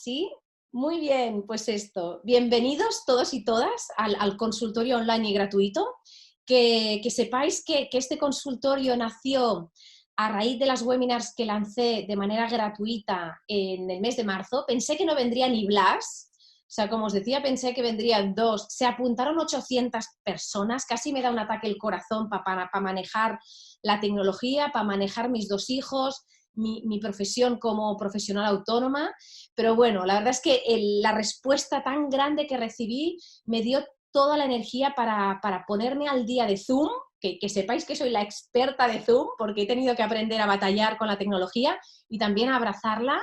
¿Sí? Muy bien, pues esto. Bienvenidos todos y todas al consultorio online y gratuito. Que sepáis que este consultorio nació a raíz de las webinars que lancé de manera gratuita en el mes de marzo. Pensé que no vendría ni Blas, o sea, como os decía, pensé que vendrían dos. Se apuntaron 800 personas, casi me da un ataque el corazón para manejar la tecnología, para manejar mis dos hijos, mi profesión como profesional autónoma, pero bueno, la verdad es que la respuesta tan grande que recibí me dio toda la energía para ponerme al día de Zoom, que sepáis que soy la experta de Zoom, porque he tenido que aprender a batallar con la tecnología y también a abrazarla.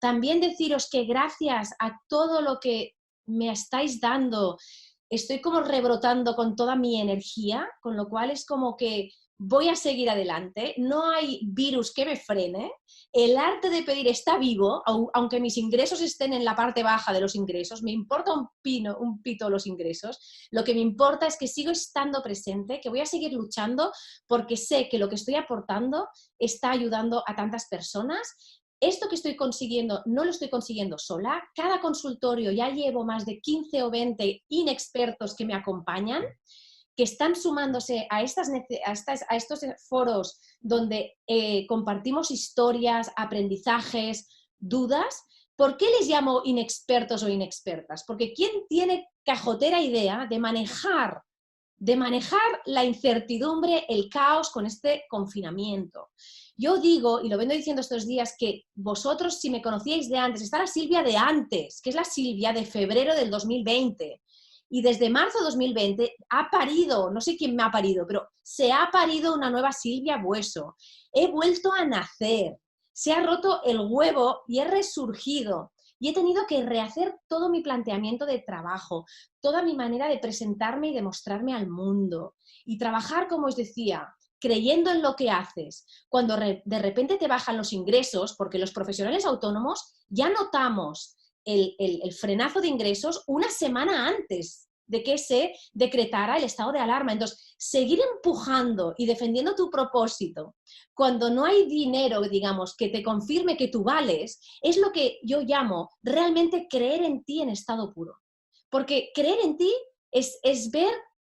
También deciros que gracias a todo lo que me estáis dando, estoy como rebrotando con toda mi energía, con lo cual es como que voy a seguir adelante, no hay virus que me frene, el arte de pedir está vivo, aunque mis ingresos estén en la parte baja de los ingresos, me importa un pito los ingresos, lo que me importa es que sigo estando presente, que voy a seguir luchando porque sé que lo que estoy aportando está ayudando a tantas personas. Esto que estoy consiguiendo no lo estoy consiguiendo sola, cada consultorio ya llevo más de 15 o 20 inexpertos que me acompañan, que están sumándose a estos foros donde compartimos historias, aprendizajes, dudas. ¿Por qué les llamo inexpertos o inexpertas? Porque ¿quién tiene cajotera idea de manejar la incertidumbre, el caos con este confinamiento? Yo digo, y lo vengo diciendo estos días, que vosotros, si me conocíais de antes, está la Silvia de antes, que es la Silvia de febrero del 2020, y desde marzo de 2020 ha parido, no sé quién me ha parido, pero se ha parido una nueva Silvia Bueso. He vuelto a nacer, se ha roto el huevo y he resurgido. Y he tenido que rehacer todo mi planteamiento de trabajo, toda mi manera de presentarme y de mostrarme al mundo. Y trabajar, como os decía, creyendo en lo que haces. Cuando de repente te bajan los ingresos, porque los profesionales autónomos ya notamos el frenazo de ingresos una semana antes de que se decretara el estado de alarma. Entonces, seguir empujando y defendiendo tu propósito cuando no hay dinero, digamos, que te confirme que tú vales, es lo que yo llamo realmente creer en ti en estado puro. Porque creer en ti es ver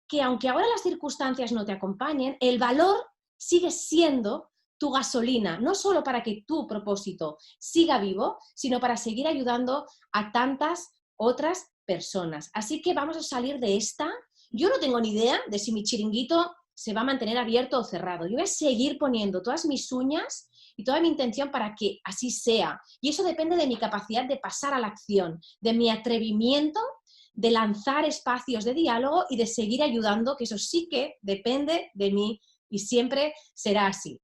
que aunque ahora las circunstancias no te acompañen, el valor sigue siendo tu gasolina, no solo para que tu propósito siga vivo, sino para seguir ayudando a tantas otras personas. Así que vamos a salir de esta. Yo no tengo ni idea de si mi chiringuito se va a mantener abierto o cerrado. Yo voy a seguir poniendo todas mis uñas y toda mi intención para que así sea. Y eso depende de mi capacidad de pasar a la acción, de mi atrevimiento de lanzar espacios de diálogo y de seguir ayudando, que eso sí que depende de mí y siempre será así.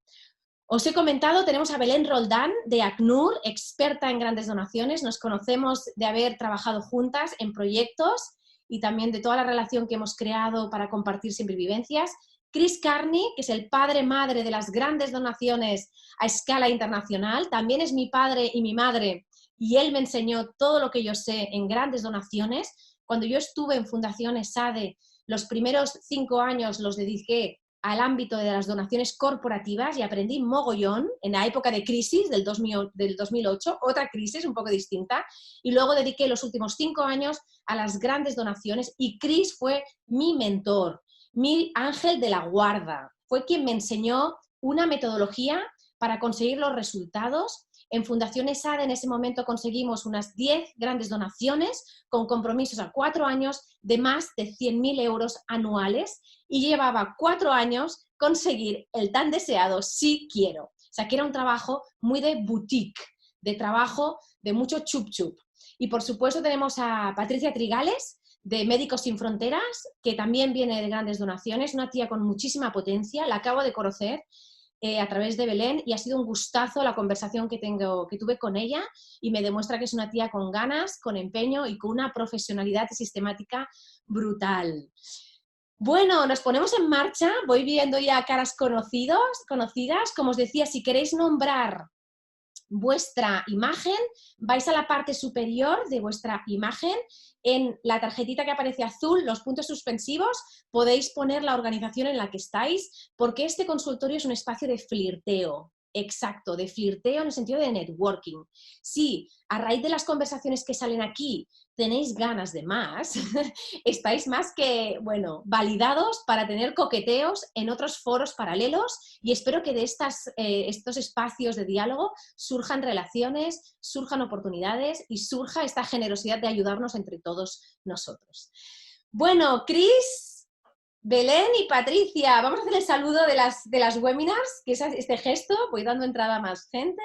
Os he comentado, tenemos a Belén Roldán de ACNUR, experta en grandes donaciones. Nos conocemos de haber trabajado juntas en proyectos y también de toda la relación que hemos creado para compartir siempre vivencias. Chris Carney, que es el padre-madre de las grandes donaciones a escala internacional, también es mi padre y mi madre y él me enseñó todo lo que yo sé en grandes donaciones. Cuando yo estuve en Fundación ESADE, los primeros 5 años los dediqué al ámbito de las donaciones corporativas y aprendí mogollón en la época de crisis del 2008, otra crisis un poco distinta, y luego dediqué los últimos 5 años a las grandes donaciones y Chris fue mi mentor, mi ángel de la guarda, fue quien me enseñó una metodología para conseguir los resultados. En Fundación ESADE en ese momento conseguimos unas 10 grandes donaciones con compromisos a 4 años de más de 100.000 euros anuales y llevaba 4 años conseguir el tan deseado sí quiero. O sea, que era un trabajo muy de boutique, de trabajo de mucho chup chup. Y por supuesto tenemos a Patricia Trigales, de Médicos Sin Fronteras, que también viene de grandes donaciones, una tía con muchísima potencia, la acabo de conocer a través de Belén y ha sido un gustazo la conversación que tuve con ella y me demuestra que es una tía con ganas, con empeño y con una profesionalidad sistemática brutal. Bueno, nos ponemos en marcha, voy viendo ya caras conocidas. Como os decía, si queréis nombrar vuestra imagen, vais a la parte superior de vuestra imagen, en la tarjetita que aparece azul, los puntos suspensivos, podéis poner la organización en la que estáis, porque este consultorio es un espacio de flirteo. exacto, de flirteo en el sentido de networking. Si a raíz de las conversaciones que salen aquí tenéis ganas de más, estáis más que, bueno, validados para tener coqueteos en otros foros paralelos y espero que de estos espacios de diálogo surjan relaciones, surjan oportunidades y surja esta generosidad de ayudarnos entre todos nosotros. Bueno, Cris, Belén y Patricia, vamos a hacer el saludo de las webinars, que es este gesto, voy dando entrada a más gente.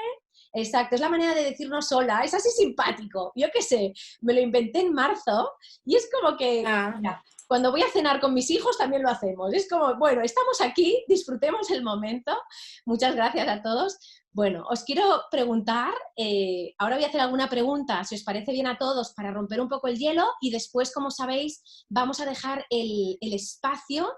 Exacto, es la manera de decirnos hola, es así simpático, yo qué sé, me lo inventé en marzo y es como que, mira, cuando voy a cenar con mis hijos también lo hacemos, es como, bueno, estamos aquí, disfrutemos el momento, muchas gracias a todos. Bueno, os quiero preguntar, ahora voy a hacer alguna pregunta, si os parece bien a todos, para romper un poco el hielo y después, como sabéis, vamos a dejar el espacio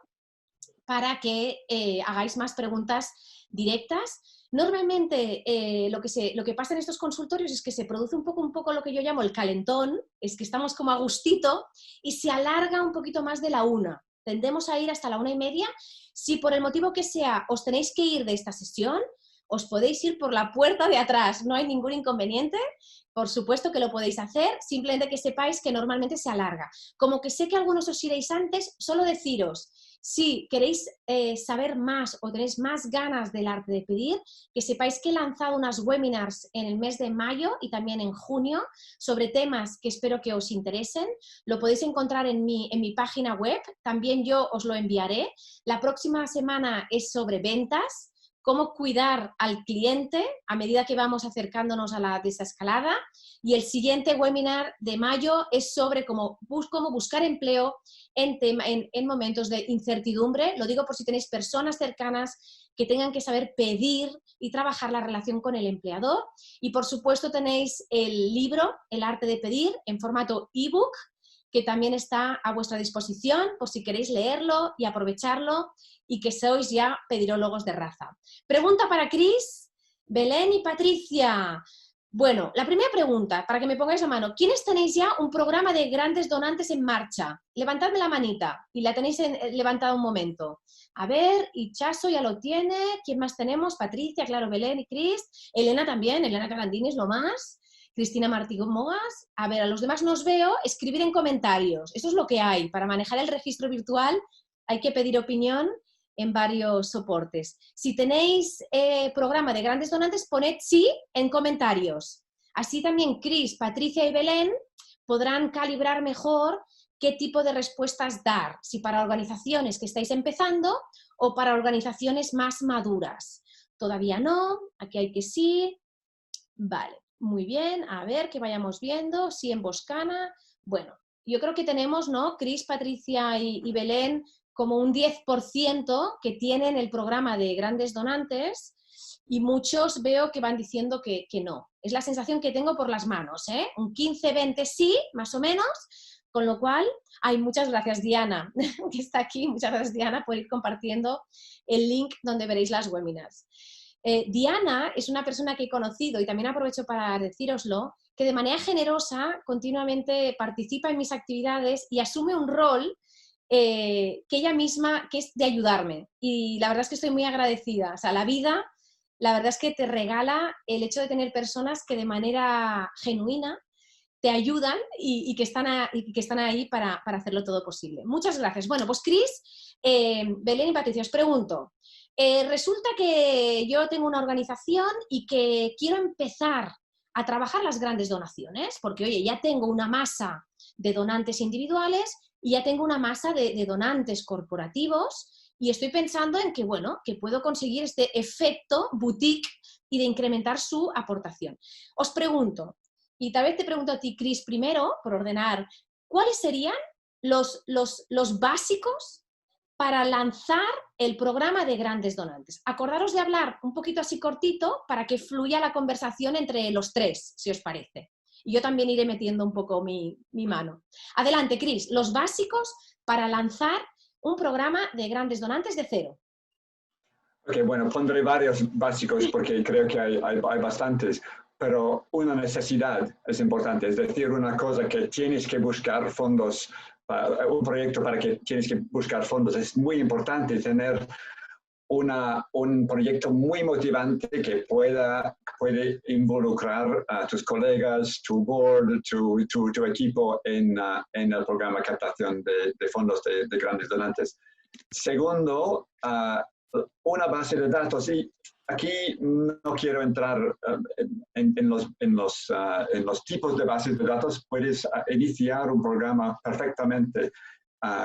para que hagáis más preguntas directas. Normalmente lo que pasa en estos consultorios es que se produce un poco lo que yo llamo el calentón, es que estamos como a gustito y se alarga un poquito más de la 1. Tendemos a ir hasta la 1:30. Si por el motivo que sea os tenéis que ir de esta sesión, os podéis ir por la puerta de atrás, no hay ningún inconveniente. Por supuesto que lo podéis hacer, simplemente que sepáis que normalmente se alarga. Como que sé que algunos os iréis antes, solo deciros, si queréis saber más o tenéis más ganas del arte de pedir, que sepáis que he lanzado unas webinars en el mes de mayo y también en junio sobre temas que espero que os interesen. Lo podéis encontrar en mi página web, también yo os lo enviaré. La próxima semana es sobre ventas, cómo cuidar al cliente a medida que vamos acercándonos a la desescalada, y el siguiente webinar de mayo es sobre cómo buscar empleo en momentos de incertidumbre. Lo digo por si tenéis personas cercanas que tengan que saber pedir y trabajar la relación con el empleador. Y por supuesto tenéis el libro El arte de pedir en formato ebook, que también está a vuestra disposición por si queréis leerlo y aprovecharlo y que sois ya pedirólogos de raza. Pregunta para Cris, Belén y Patricia. Bueno, la primera pregunta, para que me pongáis la mano, ¿quiénes tenéis ya un programa de grandes donantes en marcha? Levantadme la manita y la tenéis levantada un momento. A ver, Ichazo ya lo tiene, ¿quién más tenemos? Patricia, claro, Belén y Cris, Elena también, Elena Carandini es lo más, Cristina Martí Mogas. A ver, a los demás no os veo, escribir en comentarios, eso es lo que hay. Para manejar el registro virtual hay que pedir opinión en varios soportes. Si tenéis programa de grandes donantes, poned sí en comentarios. Así también Cris, Patricia y Belén podrán calibrar mejor qué tipo de respuestas dar, si para organizaciones que estáis empezando o para organizaciones más maduras. Todavía no, aquí hay que sí. Vale, muy bien, a ver, que vayamos viendo, sí en Boscana. Bueno, yo creo que tenemos, ¿no? Cris, Patricia y Belén como un 10% que tienen el programa de grandes donantes y muchos veo que van diciendo que no. Es la sensación que tengo por las manos, ¿eh? Un 15-20 sí, más o menos, con lo cual, muchas gracias Diana, que está aquí, muchas gracias Diana por ir compartiendo el link donde veréis las webinars. Diana es una persona que he conocido y también aprovecho para decíroslo, que de manera generosa continuamente participa en mis actividades y asume un rol que ella misma, que es de ayudarme. Y la verdad es que estoy muy agradecida. O sea, la vida, la verdad es que te regala el hecho de tener personas que de manera genuina te ayudan y que están ahí para hacerlo todo posible. Muchas gracias. Bueno, pues Cris, Belén y Patricia, os pregunto. Resulta que yo tengo una organización y que quiero empezar a trabajar las grandes donaciones, porque oye, ya tengo una masa de donantes individuales y ya tengo una masa de donantes corporativos y estoy pensando en que, bueno, que puedo conseguir este efecto boutique y de incrementar su aportación. Os pregunto, y tal vez te pregunto a ti, Cris, primero, por ordenar, ¿cuáles serían los básicos para lanzar el programa de grandes donantes? Acordaros de hablar un poquito así cortito para que fluya la conversación entre los tres, si os parece. Y yo también iré metiendo un poco mi mano. Adelante, Cris, los básicos para lanzar un programa de grandes donantes de cero. Ok, bueno, pondré varios básicos porque creo que hay bastantes, pero una necesidad es importante, es decir, una cosa que tienes que buscar fondos, un proyecto para que tienes que buscar fondos. Es muy importante tener un proyecto muy motivante que puede involucrar a tus colegas, tu board, tu equipo en el programa de captación de fondos de grandes donantes. Segundo, una base de datos. Y aquí no quiero entrar en los tipos de bases de datos. Puedes iniciar un programa perfectamente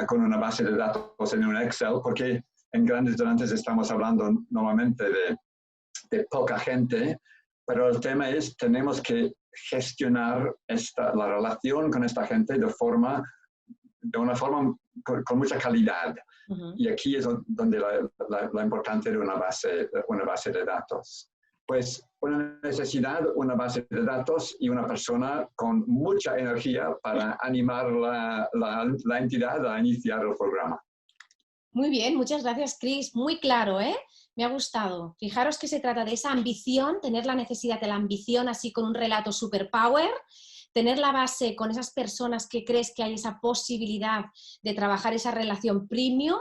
con una base de datos en un Excel, porque en grandes donantes estamos hablando normalmente de poca gente, pero el tema es, tenemos que gestionar la relación con esta gente de una forma con mucha calidad. Uh-huh. Y aquí es donde la importancia de una base de datos. Pues una necesidad, una base de datos y una persona con mucha energía para animar la entidad a iniciar el programa. Muy bien, muchas gracias, Chris. Muy claro, ¿eh? Me ha gustado. Fijaros que se trata de esa ambición, tener la necesidad de la ambición así con un relato superpower, tener la base con esas personas que crees que hay esa posibilidad de trabajar esa relación premium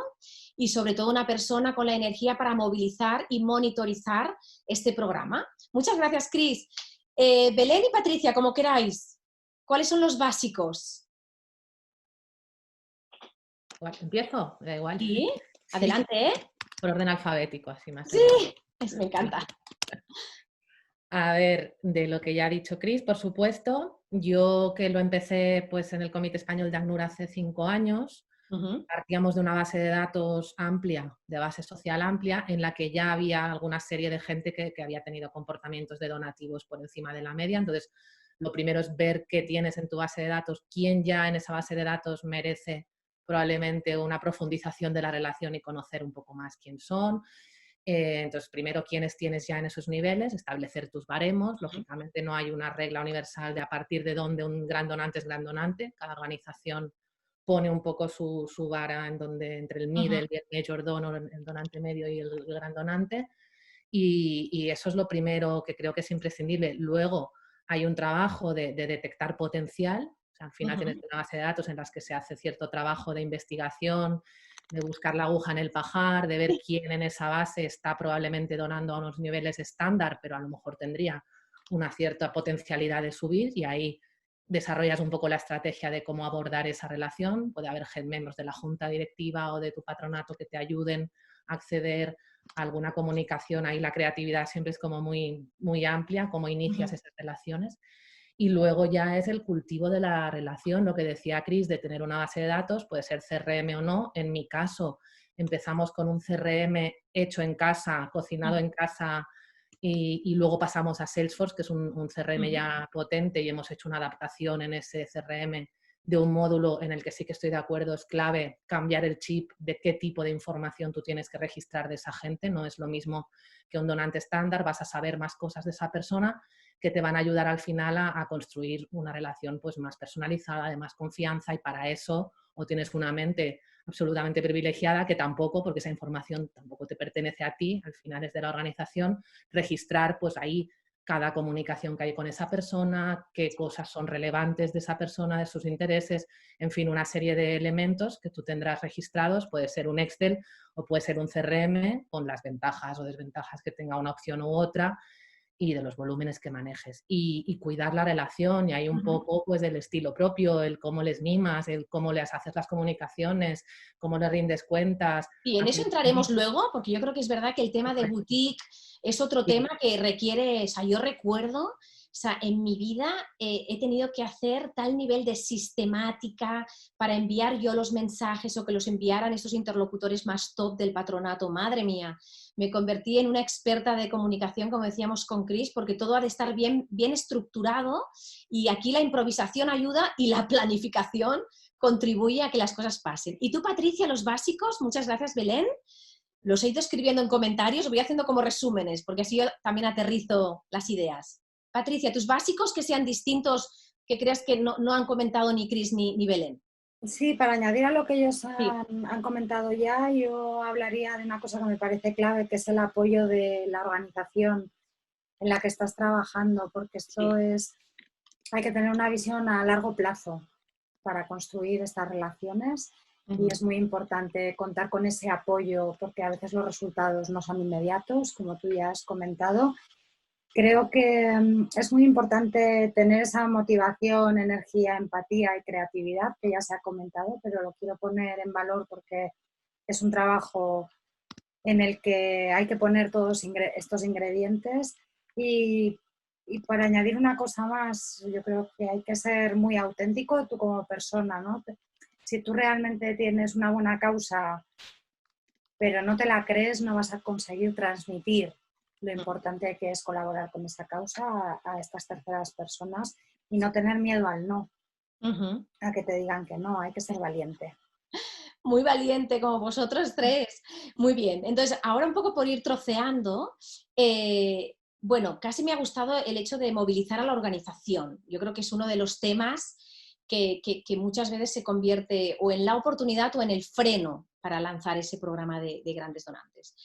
y sobre todo una persona con la energía para movilizar y monitorizar este programa. Muchas gracias, Chris. Belén y Patricia, como queráis, ¿cuáles son los básicos? ¿Empiezo? Da igual. Sí, adelante, ¿eh? Por orden alfabético, así más. Sí, me encanta. A ver, de lo que ya ha dicho Chris, por supuesto, yo que lo empecé pues, en el Comité Español de ACNUR hace 5 años, partíamos de una base de datos amplia, de base social amplia, en la que ya había alguna serie de gente que había tenido comportamientos de donativos por encima de la media. Entonces, lo primero es ver qué tienes en tu base de datos, quién ya en esa base de datos merece probablemente una profundización de la relación y conocer un poco más quién son. Entonces, primero, quiénes tienes ya en esos niveles, establecer tus baremos. Lógicamente, no hay una regla universal de a partir de dónde un gran donante es gran donante. Cada organización pone un poco su vara en donde, entre el middle y el major donor, el donante medio y el gran donante. Y eso es lo primero que creo que es imprescindible. Luego, hay un trabajo de detectar potencial. O sea, al final tienes una base de datos en las que se hace cierto trabajo de investigación, de buscar la aguja en el pajar, de ver quién en esa base está probablemente donando a unos niveles estándar, pero a lo mejor tendría una cierta potencialidad de subir, y ahí desarrollas un poco la estrategia de cómo abordar esa relación. Puede haber miembros de la junta directiva o de tu patronato que te ayuden a acceder a alguna comunicación. Ahí la creatividad siempre es como muy, muy amplia, cómo inicias esas relaciones. Y luego ya es el cultivo de la relación, lo que decía Chris, de tener una base de datos, puede ser CRM o no. En mi caso, empezamos con un CRM hecho en casa, cocinado en casa, y luego pasamos a Salesforce, que es un CRM ya potente, y hemos hecho una adaptación en ese CRM de un módulo en el que sí que estoy de acuerdo, es clave cambiar el chip de qué tipo de información tú tienes que registrar de esa gente. No es lo mismo que un donante estándar, vas a saber más cosas de esa persona que te van a ayudar al final a construir una relación pues, más personalizada, de más confianza, y para eso o tienes una mente absolutamente privilegiada, que tampoco, porque esa información tampoco te pertenece a ti, al final es de la organización, registrar pues ahí cada comunicación que hay con esa persona, qué cosas son relevantes de esa persona, de sus intereses, en fin, una serie de elementos que tú tendrás registrados. Puede ser un Excel o puede ser un CRM con las ventajas o desventajas que tenga una opción u otra, y de los volúmenes que manejes, y cuidar la relación. Y hay un poco pues del estilo propio, el cómo les mimas, el cómo les haces las comunicaciones, cómo les rindes cuentas. Y en eso entraremos luego, porque yo creo que es verdad que el tema de boutique es otro tema que requiere, o sea, yo recuerdo, o sea, en mi vida he tenido que hacer tal nivel de sistemática para enviar yo los mensajes o que los enviaran esos interlocutores más top del patronato. Madre mía, me convertí en una experta de comunicación, como decíamos con Chris, porque todo ha de estar bien, bien estructurado, y aquí la improvisación ayuda y la planificación contribuye a que las cosas pasen. Y tú, Patricia, los básicos, muchas gracias, Belén. Los he ido escribiendo en comentarios, voy haciendo como resúmenes, porque así yo también aterrizo las ideas. Patricia, tus básicos que sean distintos, que creas que no han comentado ni Chris ni Belén. Sí, para añadir a lo que ellos Sí. han comentado ya, yo hablaría de una cosa que me parece clave, que es el apoyo de la organización en la que estás trabajando, porque esto es, hay que tener una visión a largo plazo para construir estas relaciones, Y es muy importante contar con ese apoyo porque a veces los resultados no son inmediatos, como tú ya has comentado. Creo que es muy importante tener esa motivación, energía, empatía y creatividad que ya se ha comentado, pero lo quiero poner en valor porque es un trabajo en el que hay que poner todos estos ingredientes y para añadir una cosa más, yo creo que hay que ser muy auténtico tú como persona, ¿no? Si tú realmente tienes una buena causa, pero no te la crees, no vas a conseguir transmitir lo importante que es colaborar con esta causa a estas terceras personas y no tener miedo al no, a que te digan que no, hay que ser valiente. Muy valiente como vosotros tres. Muy bien. Entonces, ahora un poco por ir troceando, bueno, casi me ha gustado el hecho de movilizar a la organización. Yo creo que es uno de los temas que muchas veces se convierte o en la oportunidad o en el freno para lanzar ese programa de grandes donantes.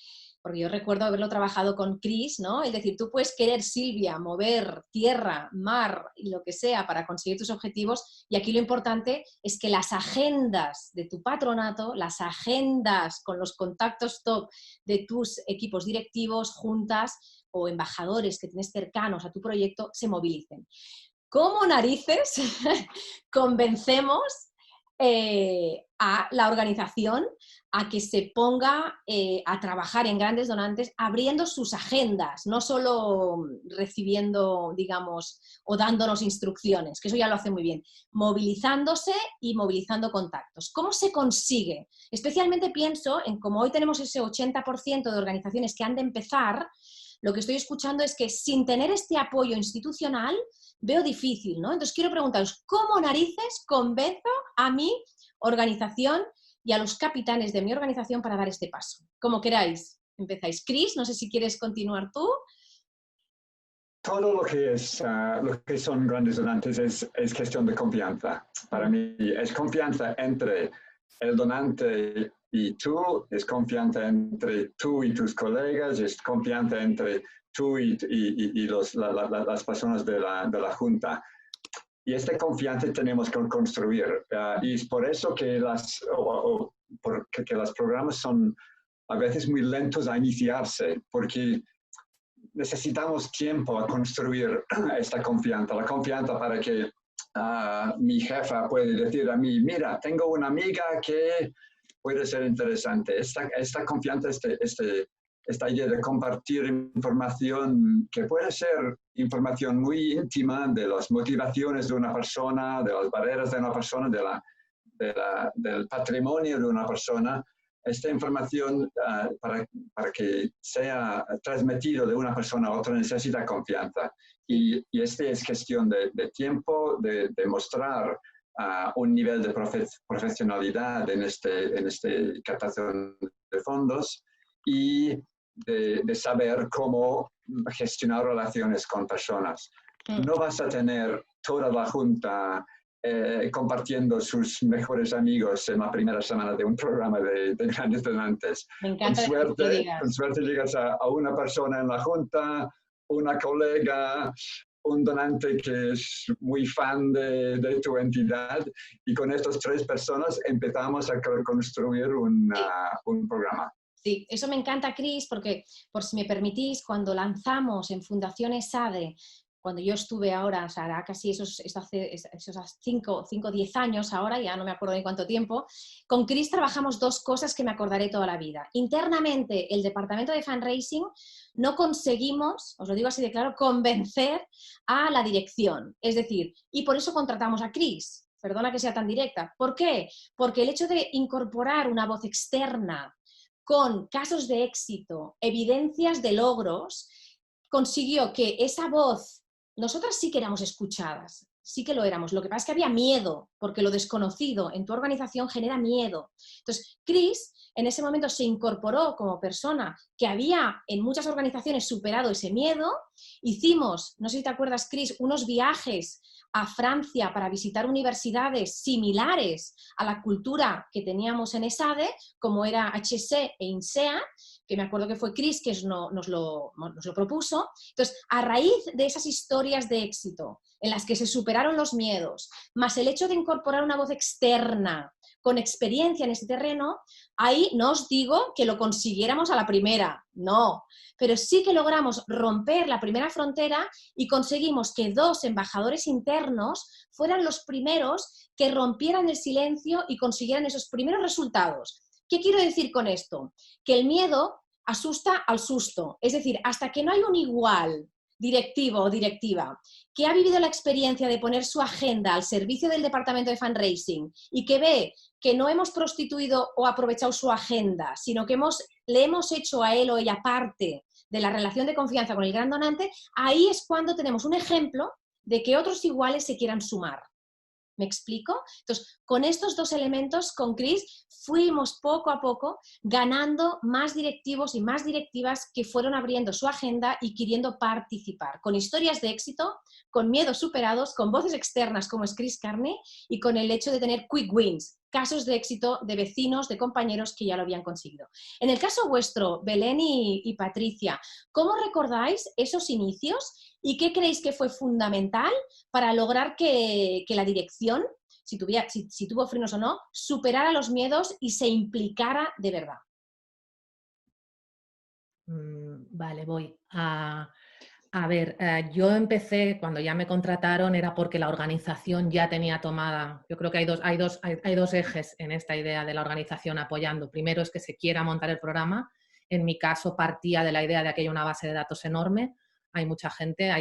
Porque yo recuerdo haberlo trabajado con Chris, ¿no? Es decir, tú puedes querer, Silvia, mover tierra, mar y lo que sea para conseguir tus objetivos, y aquí lo importante es que las agendas de tu patronato, las agendas con los contactos top de tus equipos directivos, juntas o embajadores que tienes cercanos a tu proyecto se movilicen. ¿Cómo narices convencemos a la organización a que se ponga a trabajar en grandes donantes abriendo sus agendas, no solo recibiendo, digamos, o dándonos instrucciones, que eso ya lo hace muy bien, movilizándose y movilizando contactos? ¿Cómo se consigue? Especialmente pienso en como hoy tenemos ese 80% de organizaciones que han de empezar, lo que estoy escuchando es que sin tener este apoyo institucional veo difícil, ¿no? Entonces quiero preguntaros, ¿cómo narices convenzo a mi organización y a los capitanes de mi organización para dar este paso? Como queráis. Empezáis. Chris, no sé si quieres continuar tú. Todo lo que son grandes donantes es cuestión de confianza. Para mí es confianza entre el donante y tú, es confianza entre tú y tus colegas, es confianza entre tú y las personas de la Junta. Y esta confianza tenemos que construir. Y es por eso que que los programas son a veces muy lentos a iniciarse, porque necesitamos tiempo a construir esta confianza. La confianza para que mi jefa puede decir a mí, mira, tengo una amiga que puede ser interesante. Esta confianza, esta idea de compartir información que puede ser información muy íntima de las motivaciones de una persona, de las barreras de una persona, del patrimonio de una persona. Esta información para que sea transmitido de una persona a otra necesita confianza. Y este es cuestión de tiempo, de mostrar un nivel de profesionalidad en este captación de fondos y de saber cómo gestionar relaciones con personas. No vas a tener toda la junta compartiendo sus mejores amigos en la primera semana de un programa de grandes donantes. Me encanta con suerte llegas a una persona en la junta, una colega, un donante que es muy fan de tu entidad, y con estas 3 personas empezamos a construir un programa. Sí, eso me encanta, Chris, porque, por si me permitís, cuando lanzamos en Fundación ESADE, cuando yo estuve ahora, o sea, era casi esos 5 o 10 años ahora, ya no me acuerdo de cuánto tiempo, con Chris trabajamos 2 cosas que me acordaré toda la vida. Internamente, el departamento de fundraising no conseguimos, os lo digo así de claro, convencer a la dirección. Es decir, y por eso contratamos a Chris. Perdona que sea tan directa. ¿Por qué? Porque el hecho de incorporar una voz externa con casos de éxito, evidencias de logros, consiguió que esa voz, nosotras sí que éramos escuchadas, sí que lo éramos. Lo que pasa es que había miedo, porque lo desconocido en tu organización genera miedo. Entonces, Chris en ese momento se incorporó como persona que había en muchas organizaciones superado ese miedo. Hicimos, no sé si te acuerdas, Chris, unos viajes a Francia para visitar universidades similares a la cultura que teníamos en ESADE, como era HEC e INSEAD, que me acuerdo que fue Chris que nos lo propuso. Entonces, a raíz de esas historias de éxito, en las que se superaron los miedos, más el hecho de incorporar una voz externa con experiencia en este terreno, ahí no os digo que lo consiguiéramos a la primera, no, pero sí que logramos romper la primera frontera y conseguimos que 2 embajadores internos fueran los primeros que rompieran el silencio y consiguieran esos primeros resultados. ¿Qué quiero decir con esto? Que el miedo asusta al susto, es decir, hasta que no hay un igual directivo o directiva que ha vivido la experiencia de poner su agenda al servicio del departamento de fundraising y que ve que no hemos prostituido o aprovechado su agenda, sino que le hemos hecho a él o ella parte de la relación de confianza con el gran donante, ahí es cuando tenemos un ejemplo de que otros iguales se quieran sumar. ¿Me explico? Entonces, con estos 2 elementos, con Chris, fuimos poco a poco ganando más directivos y más directivas que fueron abriendo su agenda y queriendo participar, con historias de éxito, con miedos superados, con voces externas como es Chris Carney y con el hecho de tener quick wins, casos de éxito de vecinos, de compañeros que ya lo habían conseguido. En el caso vuestro, Belén y Patricia, ¿cómo recordáis esos inicios y qué creéis que fue fundamental para lograr que la dirección, si tuvo frenos o no, superara los miedos y se implicara de verdad? Vale, voy a ver, yo empecé, cuando ya me contrataron, era porque la organización ya tenía tomada. Yo creo que hay dos ejes en esta idea de la organización apoyando. Primero es que se quiera montar el programa. En mi caso partía de la idea de que hay una base de datos enorme. Hay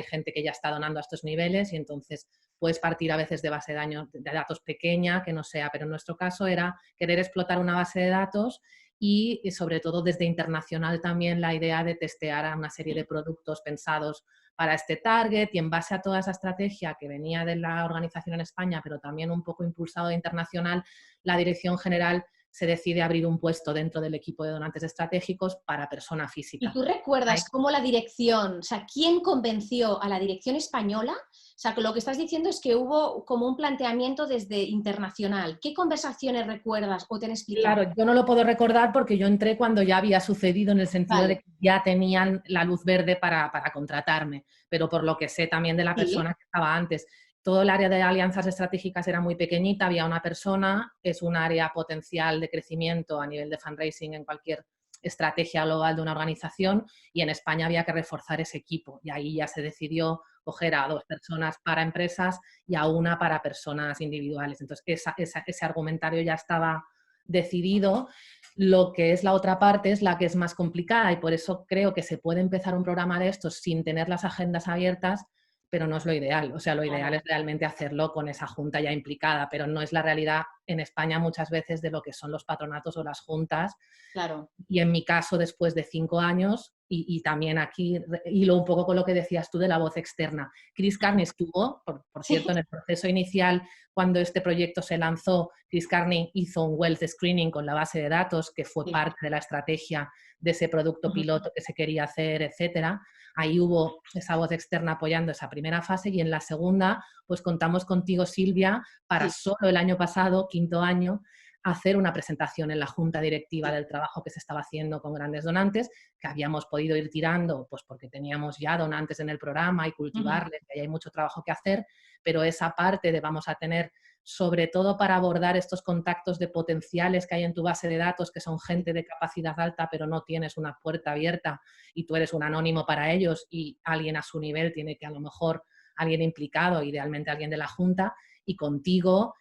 gente que ya está donando a estos niveles y entonces puedes partir a veces de base de datos pequeña, que no sea, pero en nuestro caso era querer explotar una base de datos y sobre todo desde internacional también la idea de testear a una serie de productos pensados para este target y en base a toda esa estrategia que venía de la organización en España, pero también un poco impulsado de internacional, la dirección general se decide abrir un puesto dentro del equipo de donantes estratégicos para persona física. ¿Y tú recuerdas cómo la dirección, o sea, quién convenció a la dirección española? O sea, que lo que estás diciendo es que hubo como un planteamiento desde internacional. ¿Qué conversaciones recuerdas o te han explicado? Claro, yo no lo puedo recordar porque yo entré cuando ya había sucedido, en el sentido de que ya tenían la luz verde para contratarme, pero por lo que sé también de la persona que estaba antes. Todo el área de alianzas estratégicas era muy pequeñita, había una persona, es un área potencial de crecimiento a nivel de fundraising en cualquier estrategia global de una organización y en España había que reforzar ese equipo y ahí ya se decidió coger a 2 personas para empresas y a 1 para personas individuales. Entonces, ese argumentario ya estaba decidido. Lo que es la otra parte es la que es más complicada y por eso creo que se puede empezar un programa de estos sin tener las agendas abiertas, pero no es lo ideal. O sea, lo ideal es realmente hacerlo con esa junta ya implicada, pero no es la realidad en España muchas veces de lo que son los patronatos o las juntas. Claro. Y en mi caso, después de 5 años, y también aquí hilo un poco con lo que decías tú de la voz externa. Chris Carney estuvo, por cierto, en el proceso inicial, cuando este proyecto se lanzó, Chris Carney hizo un wealth screening con la base de datos, que fue parte de la estrategia de ese producto piloto que se quería hacer, etcétera. Ahí hubo esa voz externa apoyando esa primera fase y en la segunda, pues contamos contigo, Silvia, para solo el año pasado, 5º año, hacer una presentación en la junta directiva del trabajo que se estaba haciendo con grandes donantes, que habíamos podido ir tirando, pues porque teníamos ya donantes en el programa y cultivarles, y hay mucho trabajo que hacer, pero esa parte de vamos a tener, sobre todo para abordar estos contactos de potenciales que hay en tu base de datos, que son gente de capacidad alta, pero no tienes una puerta abierta y tú eres un anónimo para ellos y alguien a su nivel tiene que, a lo mejor, alguien implicado, idealmente alguien de la junta, y contigo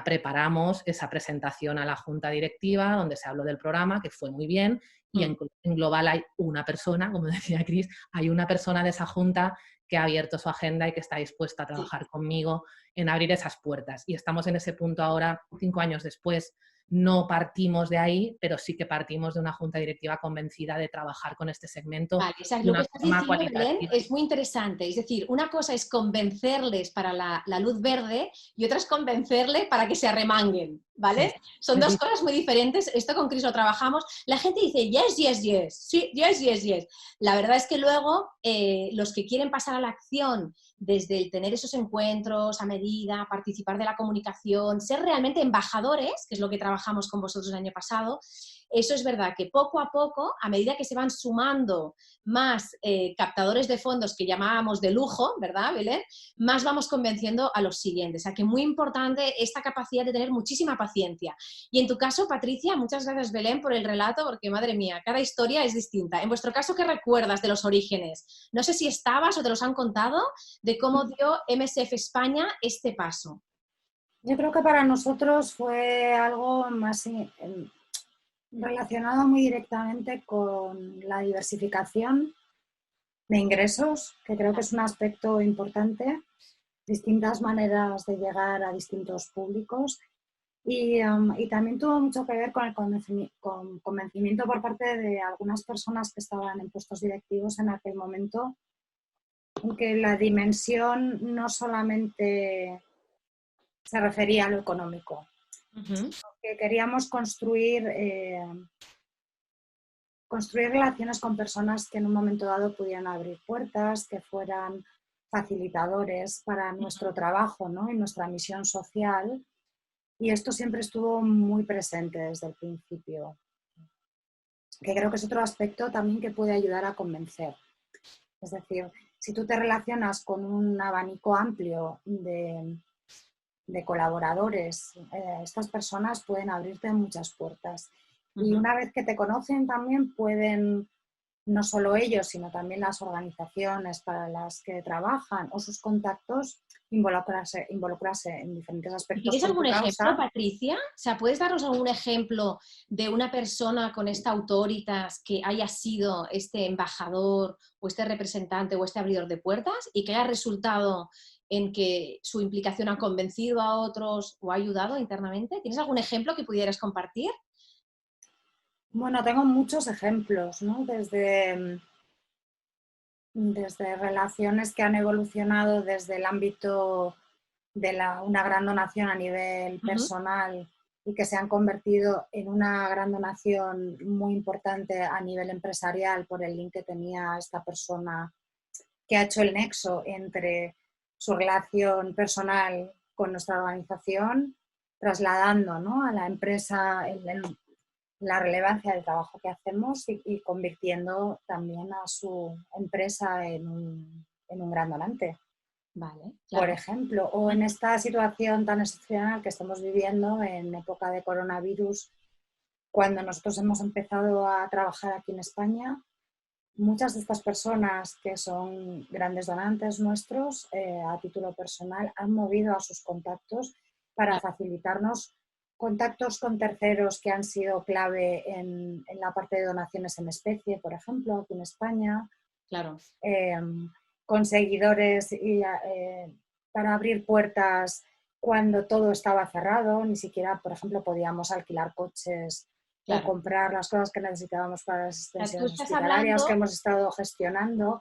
preparamos esa presentación a la junta directiva donde se habló del programa, que fue muy bien, y en global hay una persona, como decía Chris, hay una persona de esa junta que ha abierto su agenda y que está dispuesta a trabajar conmigo en abrir esas puertas. Y estamos en ese punto ahora, 5 años después. No partimos de ahí, pero sí que partimos de una junta directiva convencida de trabajar con este segmento. Vale, o sea, lo que estás diciendo, Belén, es muy interesante. Es decir, una cosa es convencerles para la luz verde y otra es convencerle para que se arremanguen, ¿vale? Sí. Son 2 cosas muy diferentes. Esto con Chris lo trabajamos. La gente dice, yes, yes, yes. Sí, yes, yes, yes. La verdad es que luego los que quieren pasar a la acción desde el tener esos encuentros a medida, participar de la comunicación, ser realmente embajadores, que es lo que trabajamos con vosotros el año pasado, eso es verdad que poco a poco, a medida que se van sumando más captadores de fondos que llamábamos de lujo, ¿verdad, Belén? Más vamos convenciendo a los siguientes. O sea, que muy importante esta capacidad de tener muchísima paciencia. Y en tu caso, Patricia, muchas gracias, Belén, por el relato, porque, madre mía, cada historia es distinta. En vuestro caso, ¿qué recuerdas de los orígenes? No sé si estabas o te los han contado, de cómo dio MSF España este paso. Yo creo que para nosotros fue algo más relacionado muy directamente con la diversificación de ingresos, que creo que es un aspecto importante, distintas maneras de llegar a distintos públicos y también tuvo mucho que ver con el convencimiento por parte de algunas personas que estaban en puestos directivos en aquel momento, en que la dimensión no solamente se refería a lo económico, que queríamos construir relaciones con personas que en un momento dado pudieran abrir puertas, que fueran facilitadores para nuestro trabajo, ¿no? Y nuestra misión social. Y esto siempre estuvo muy presente desde el principio, que creo que es otro aspecto también que puede ayudar a convencer. Es decir, si tú te relacionas con un abanico amplio de colaboradores, estas personas pueden abrirte muchas puertas. Y una vez que te conocen también pueden, no solo ellos, sino también las organizaciones para las que trabajan o sus contactos, involucrarse en diferentes aspectos. ¿Tienes algún ejemplo, Patricia? O sea, ¿puedes darnos algún ejemplo de una persona con esta autoritas que haya sido este embajador o este representante o este abridor de puertas y que haya resultado en que su implicación ha convencido a otros o ha ayudado internamente? ¿Tienes algún ejemplo que pudieras compartir? Bueno, tengo muchos ejemplos, ¿no? Desde relaciones que han evolucionado desde el ámbito de una gran donación a nivel personal y que se han convertido en una gran donación muy importante a nivel empresarial por el link que tenía esta persona que ha hecho el nexo entre su relación personal con nuestra organización, trasladando, ¿no?, a la empresa la relevancia del trabajo que hacemos y convirtiendo también a su empresa en un gran donante. Vale, claro. Por ejemplo, o en esta situación tan excepcional que estamos viviendo en época de coronavirus, cuando nosotros hemos empezado a trabajar aquí en España, muchas de estas personas que son grandes donantes nuestros a título personal han movido a sus contactos para facilitarnos contactos con terceros que han sido clave en la parte de donaciones en especie, por ejemplo, aquí en España. Claro. Con seguidores para abrir puertas cuando todo estaba cerrado, ni siquiera, por ejemplo, podíamos alquilar coches o comprar las cosas que necesitábamos para las extensiones hospitalarias que hemos estado gestionando.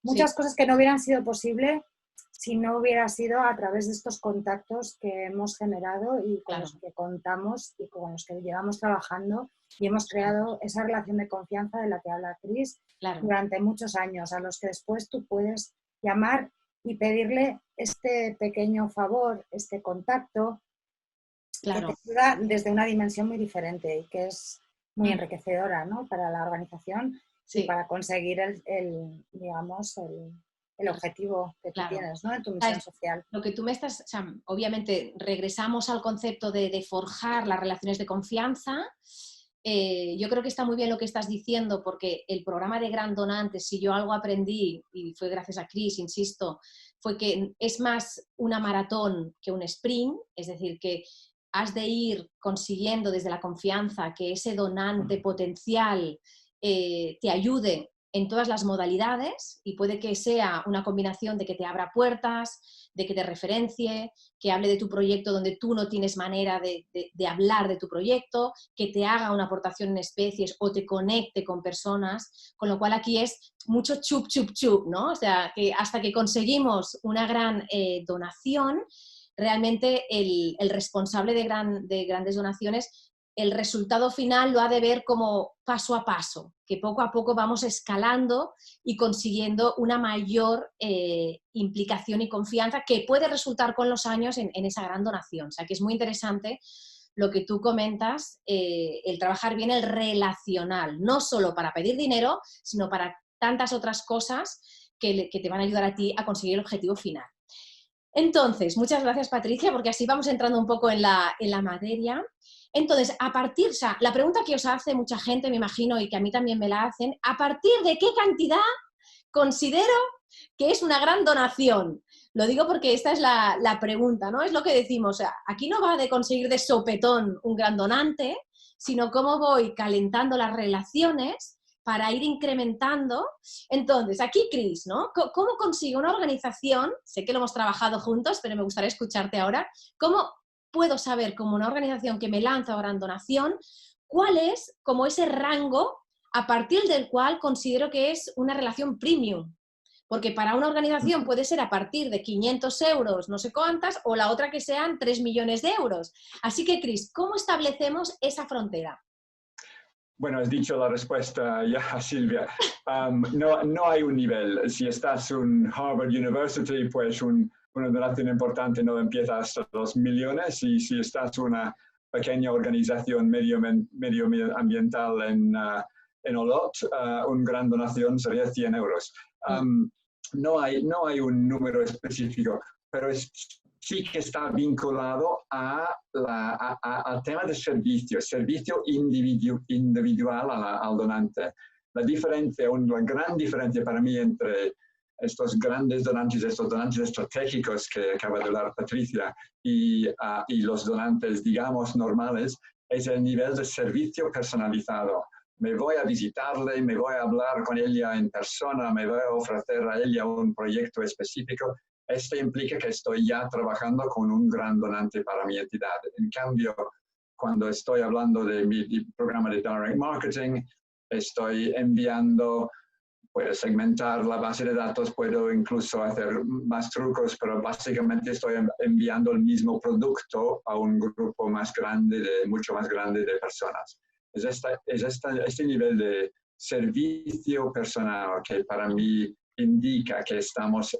Muchas cosas que no hubieran sido posible si no hubiera sido a través de estos contactos que hemos generado y con los que contamos y con los que llevamos trabajando y hemos creado esa relación de confianza de la que habla Cris durante muchos años, a los que después tú puedes llamar y pedirle este pequeño favor, este contacto que te ayuda desde una dimensión muy diferente y que es muy enriquecedora, ¿no?, para la organización y para conseguir el objetivo que tú tienes, ¿no?, en tu misión social. Lo que tú me estás, o sea, obviamente regresamos al concepto de forjar las relaciones de confianza. Yo creo que está muy bien lo que estás diciendo, porque el programa de Gran Donantes, si yo algo aprendí, y fue gracias a Cris, insisto, fue que es más una maratón que un sprint, es decir, que has de ir consiguiendo desde la confianza que ese donante potencial te ayude en todas las modalidades, y puede que sea una combinación de que te abra puertas, de que te referencie, que hable de tu proyecto donde tú no tienes manera de hablar de tu proyecto, que te haga una aportación en especies o te conecte con personas, con lo cual aquí es mucho chup, chup, chup, ¿no? O sea, que hasta que conseguimos una gran donación, realmente el responsable de grandes donaciones, el resultado final lo ha de ver como paso a paso, que poco a poco vamos escalando y consiguiendo una mayor implicación y confianza que puede resultar con los años en esa gran donación. O sea, que es muy interesante lo que tú comentas, el trabajar bien el relacional, no solo para pedir dinero, sino para tantas otras cosas que te van a ayudar a ti a conseguir el objetivo final. Entonces, muchas gracias, Patricia, porque así vamos entrando un poco en la materia. Entonces, o sea, la pregunta que os hace mucha gente, me imagino, y que a mí también me la hacen, ¿a partir de qué cantidad considero que es una gran donación? Lo digo porque esta es la pregunta, ¿no? Es lo que decimos, o sea, aquí no va de conseguir de sopetón un gran donante, sino cómo voy calentando las relaciones para ir incrementando. Entonces, aquí, Cris, ¿no? ¿Cómo consigo una organización? Sé que lo hemos trabajado juntos, pero me gustaría escucharte ahora. ¿Cómo puedo saber, como una organización que me lanza a gran donación, cuál es como ese rango a partir del cual considero que es una relación premium? Porque para una organización puede ser a partir de 500 euros, no sé cuántas, o la otra que sean 3 millones de euros. Así que, Cris, ¿cómo establecemos esa frontera? Bueno, has dicho la respuesta ya, Silvia. No hay un nivel. Si estás en Harvard University, pues una donación importante no empieza hasta 2 millones. Y si estás en una pequeña organización medioambiental en Olot, una gran donación sería 100 euros. No hay un número específico, pero sí que está vinculado al tema de servicio individual al donante. La gran diferencia para mí entre estos grandes donantes, estos donantes estratégicos que acaba de hablar Patricia, y los donantes, digamos, normales, es el nivel de servicio personalizado. Me voy a visitarle, me voy a hablar con ella en persona, me voy a ofrecer a ella un proyecto específico. Esto implica que estoy ya trabajando con un gran donante para mi entidad. En cambio, cuando estoy hablando de mi programa de Direct Marketing, estoy enviando, puedo segmentar la base de datos, puedo incluso hacer más trucos, pero básicamente estoy enviando el mismo producto a un grupo más grande, mucho más grande de personas. Es este nivel de servicio personal que para mí indica que estamos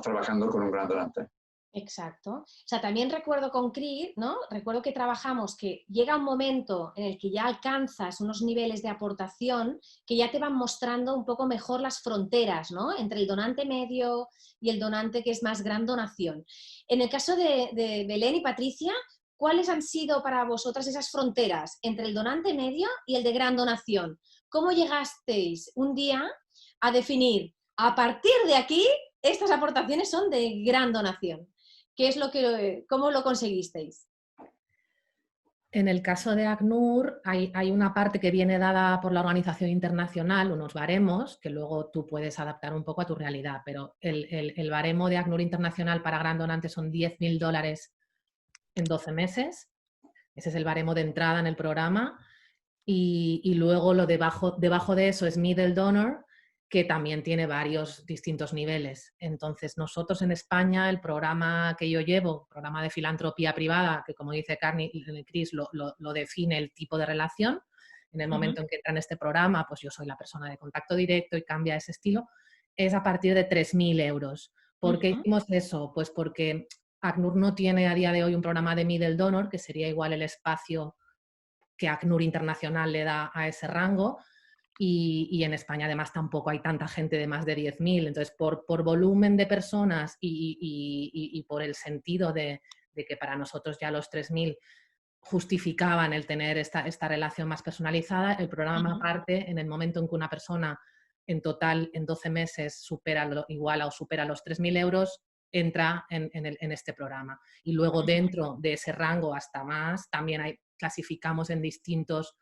trabajando con un gran donante. Exacto. O sea, también recuerdo con Cris, ¿no? Recuerdo que trabajamos que llega un momento en el que ya alcanzas unos niveles de aportación que ya te van mostrando un poco mejor las fronteras, ¿no? Entre el donante medio y el donante que es más gran donación. En el caso de Belén y Patricia, ¿cuáles han sido para vosotras esas fronteras entre el donante medio y el de gran donación? ¿Cómo llegasteis un día a definir, a partir de aquí, estas aportaciones son de gran donación? ¿Cómo lo conseguisteis? En el caso de ACNUR hay una parte que viene dada por la organización internacional, unos baremos, que luego tú puedes adaptar un poco a tu realidad, pero el baremo de ACNUR internacional para gran donante son $10.000 en 12 meses. Ese es el baremo de entrada en el programa. Y luego lo debajo de eso es Middle Donor, que también tiene varios distintos niveles. Entonces, nosotros en España, el programa que yo llevo, programa de filantropía privada, que como dice Cris, lo define el tipo de relación. En el momento en que entra en este programa, pues yo soy la persona de contacto directo y cambia ese estilo, es a partir de 3.000 euros. ¿Por qué hicimos eso? Pues porque ACNUR no tiene a día de hoy un programa de Middle Donor, que sería igual el espacio que ACNUR Internacional le da a ese rango, y en España además tampoco hay tanta gente de más de 10.000. Entonces, por volumen de personas y por el sentido de que para nosotros ya los 3.000 justificaban el tener esta relación más personalizada, el programa parte en el momento en que una persona en total en 12 meses iguala o supera los 3.000 euros, entra en este programa. Y luego dentro de ese rango hasta más, también clasificamos en distintos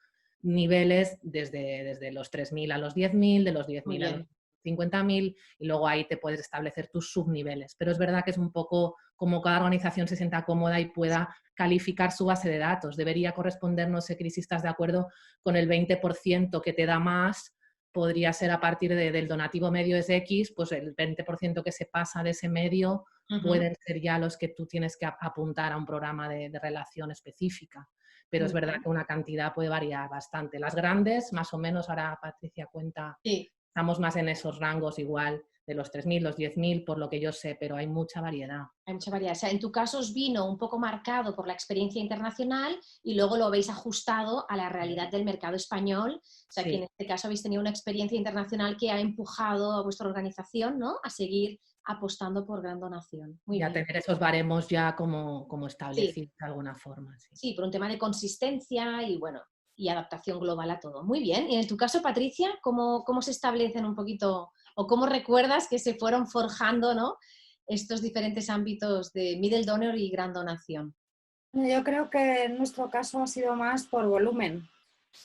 niveles desde los 3.000 a los 10.000, de los 10.000 a los 50.000, y luego ahí te puedes establecer tus subniveles. Pero es verdad que es un poco como cada organización se sienta cómoda y pueda calificar su base de datos. Debería corresponder, no sé, Cris, si estás de acuerdo, con el 20% que te da más, podría ser a partir del donativo medio es X, pues el 20% que se pasa de ese medio pueden ser ya los que tú tienes que apuntar a un programa de relación específica. Pero es verdad que una cantidad puede variar bastante. Las grandes, más o menos, ahora Patricia cuenta, estamos más en esos rangos igual de los 3.000, los 10.000, por lo que yo sé, pero hay mucha variedad. Hay mucha variedad. O sea, en tu caso os vino un poco marcado por la experiencia internacional y luego lo habéis ajustado a la realidad del mercado español. O sea, Sí. que en este caso habéis tenido una experiencia internacional que ha empujado a vuestra organización, ¿no?, a seguir apostando por gran donación. Muy Y a bien. tener esos baremos ya como Sí. establecidos de alguna forma. Sí. Sí, por un tema de consistencia y, bueno, y adaptación global a todo. Muy bien. Y en tu caso, Patricia, ¿cómo se establecen un poquito, o cómo recuerdas que se fueron forjando, ¿no?, estos diferentes ámbitos de middle donor y gran donación? Yo creo que en nuestro caso ha sido más por volumen,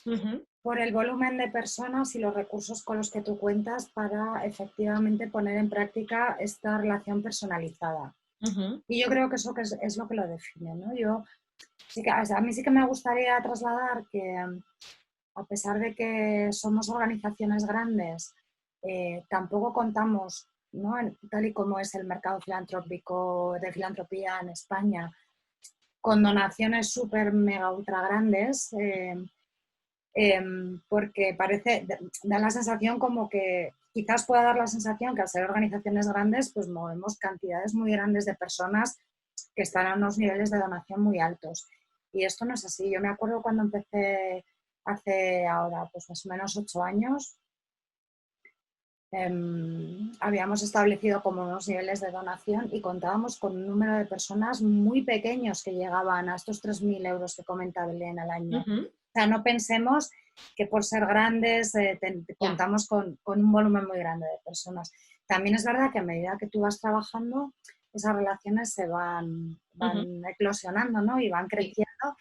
Ujú. por el volumen de personas y los recursos con los que tú cuentas para efectivamente poner en práctica esta relación personalizada. Ujú. Y yo creo que eso es lo que lo define, ¿no? Yo sí que, o sea, a mí sí que me gustaría trasladar que, a pesar de que somos organizaciones grandes, tampoco contamos, ¿no?, tal y como es el mercado filantrópico de filantropía en España, con donaciones súper mega ultra grandes, porque da la sensación como que quizás pueda dar la sensación que al ser organizaciones grandes, pues movemos cantidades muy grandes de personas que están a unos niveles de donación muy altos. Y esto no es así. Yo me acuerdo cuando empecé hace ahora pues más o menos 8 años, habíamos establecido como unos niveles de donación y contábamos con un número de personas muy pequeños que llegaban a estos 3.000 euros que comenta Belén al año. Ujú. O sea, no pensemos que por ser grandes contamos con un volumen muy grande de personas. También es verdad que a medida que tú vas trabajando, esas relaciones se van Ujú. eclosionando, ¿no?, y van Sí. creciendo.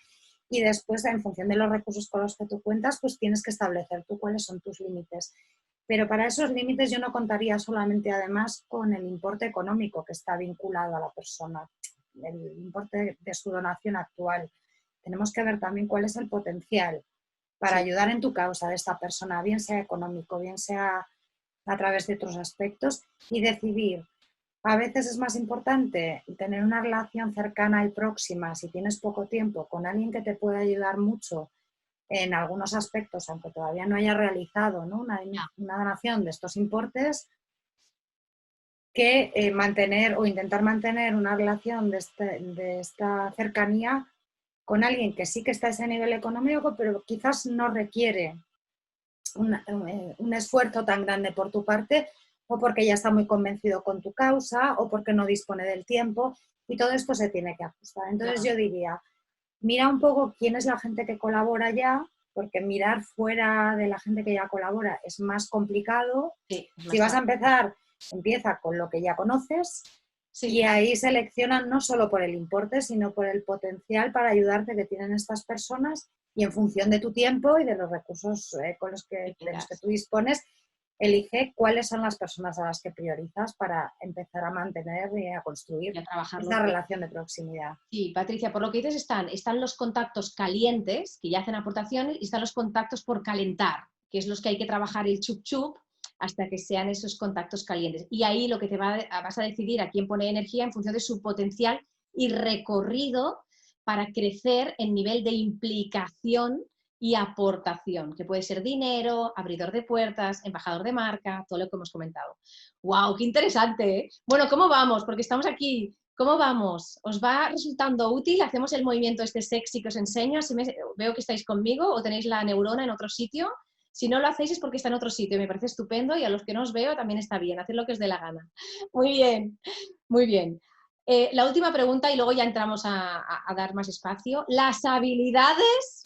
Y después, en función de los recursos con los que tú cuentas, pues tienes que establecer tú cuáles son tus límites. Pero para esos límites yo no contaría solamente, además, con el importe económico que está vinculado a la persona, el importe de su donación actual. Tenemos que ver también cuál es el potencial para Sí. ayudar en tu causa de esta persona, bien sea económico, bien sea a través de otros aspectos, y decidir. A veces es más importante tener una relación cercana y próxima, si tienes poco tiempo, con alguien que te puede ayudar mucho en algunos aspectos, aunque todavía no haya realizado, ¿no?, una donación de estos importes, que mantener o intentar mantener una relación de esta cercanía con alguien que sí que está a ese nivel económico, pero quizás no requiere un esfuerzo tan grande por tu parte, o porque ya está muy convencido con tu causa, o porque no dispone del tiempo, y todo esto se tiene que ajustar. Entonces yo diría, mira un poco quién es la gente que colabora ya, porque mirar fuera de la gente que ya colabora es más complicado. Sí. Si vas a empezar, empieza con lo que ya conoces. Sí. Y ahí seleccionan no solo por el importe, sino por el potencial para ayudarte que tienen estas personas, y en función de tu tiempo y de los recursos de los que tú dispones, elige cuáles son las personas a las que priorizas para empezar a mantener y a construir Y a trabajarlo esa todo. relación de proximidad. Sí, Patricia, por lo que dices están los contactos calientes, que ya hacen aportaciones, y están los contactos por calentar, que es los que hay que trabajar el chup chup hasta que sean esos contactos calientes. Y ahí lo que vas a decidir a quién pone energía en función de su potencial y recorrido para crecer en nivel de implicación y aportación, que puede ser dinero, abridor de puertas, embajador de marca, todo lo que hemos comentado. ¡Wow! ¡Qué interesante! ¿Eh? Bueno, ¿cómo vamos? Porque estamos aquí. ¿Cómo vamos? ¿Os va resultando útil? ¿Hacemos el movimiento este sexy que os enseño? Así veo que estáis conmigo, o tenéis la neurona en otro sitio. Si no lo hacéis es porque está en otro sitio. Me parece estupendo, y a los que no os veo también está bien. Haced lo que os dé la gana. Muy bien, muy bien. La última pregunta y luego ya entramos a dar más espacio. Las habilidades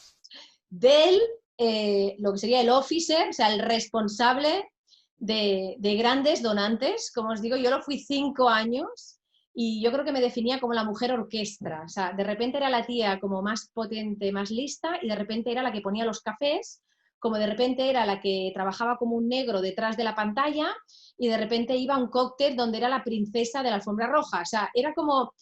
del, lo que sería el officer, o sea, el responsable de grandes donantes. Como os digo, yo lo fui 5 años y yo creo que me definía como la mujer orquestra. O sea, de repente era la tía como más potente, más lista, y de repente era la que ponía los cafés, como de repente era la que trabajaba como un negro detrás de la pantalla, y de repente iba a un cóctel donde era la princesa de la alfombra roja. O sea, era como,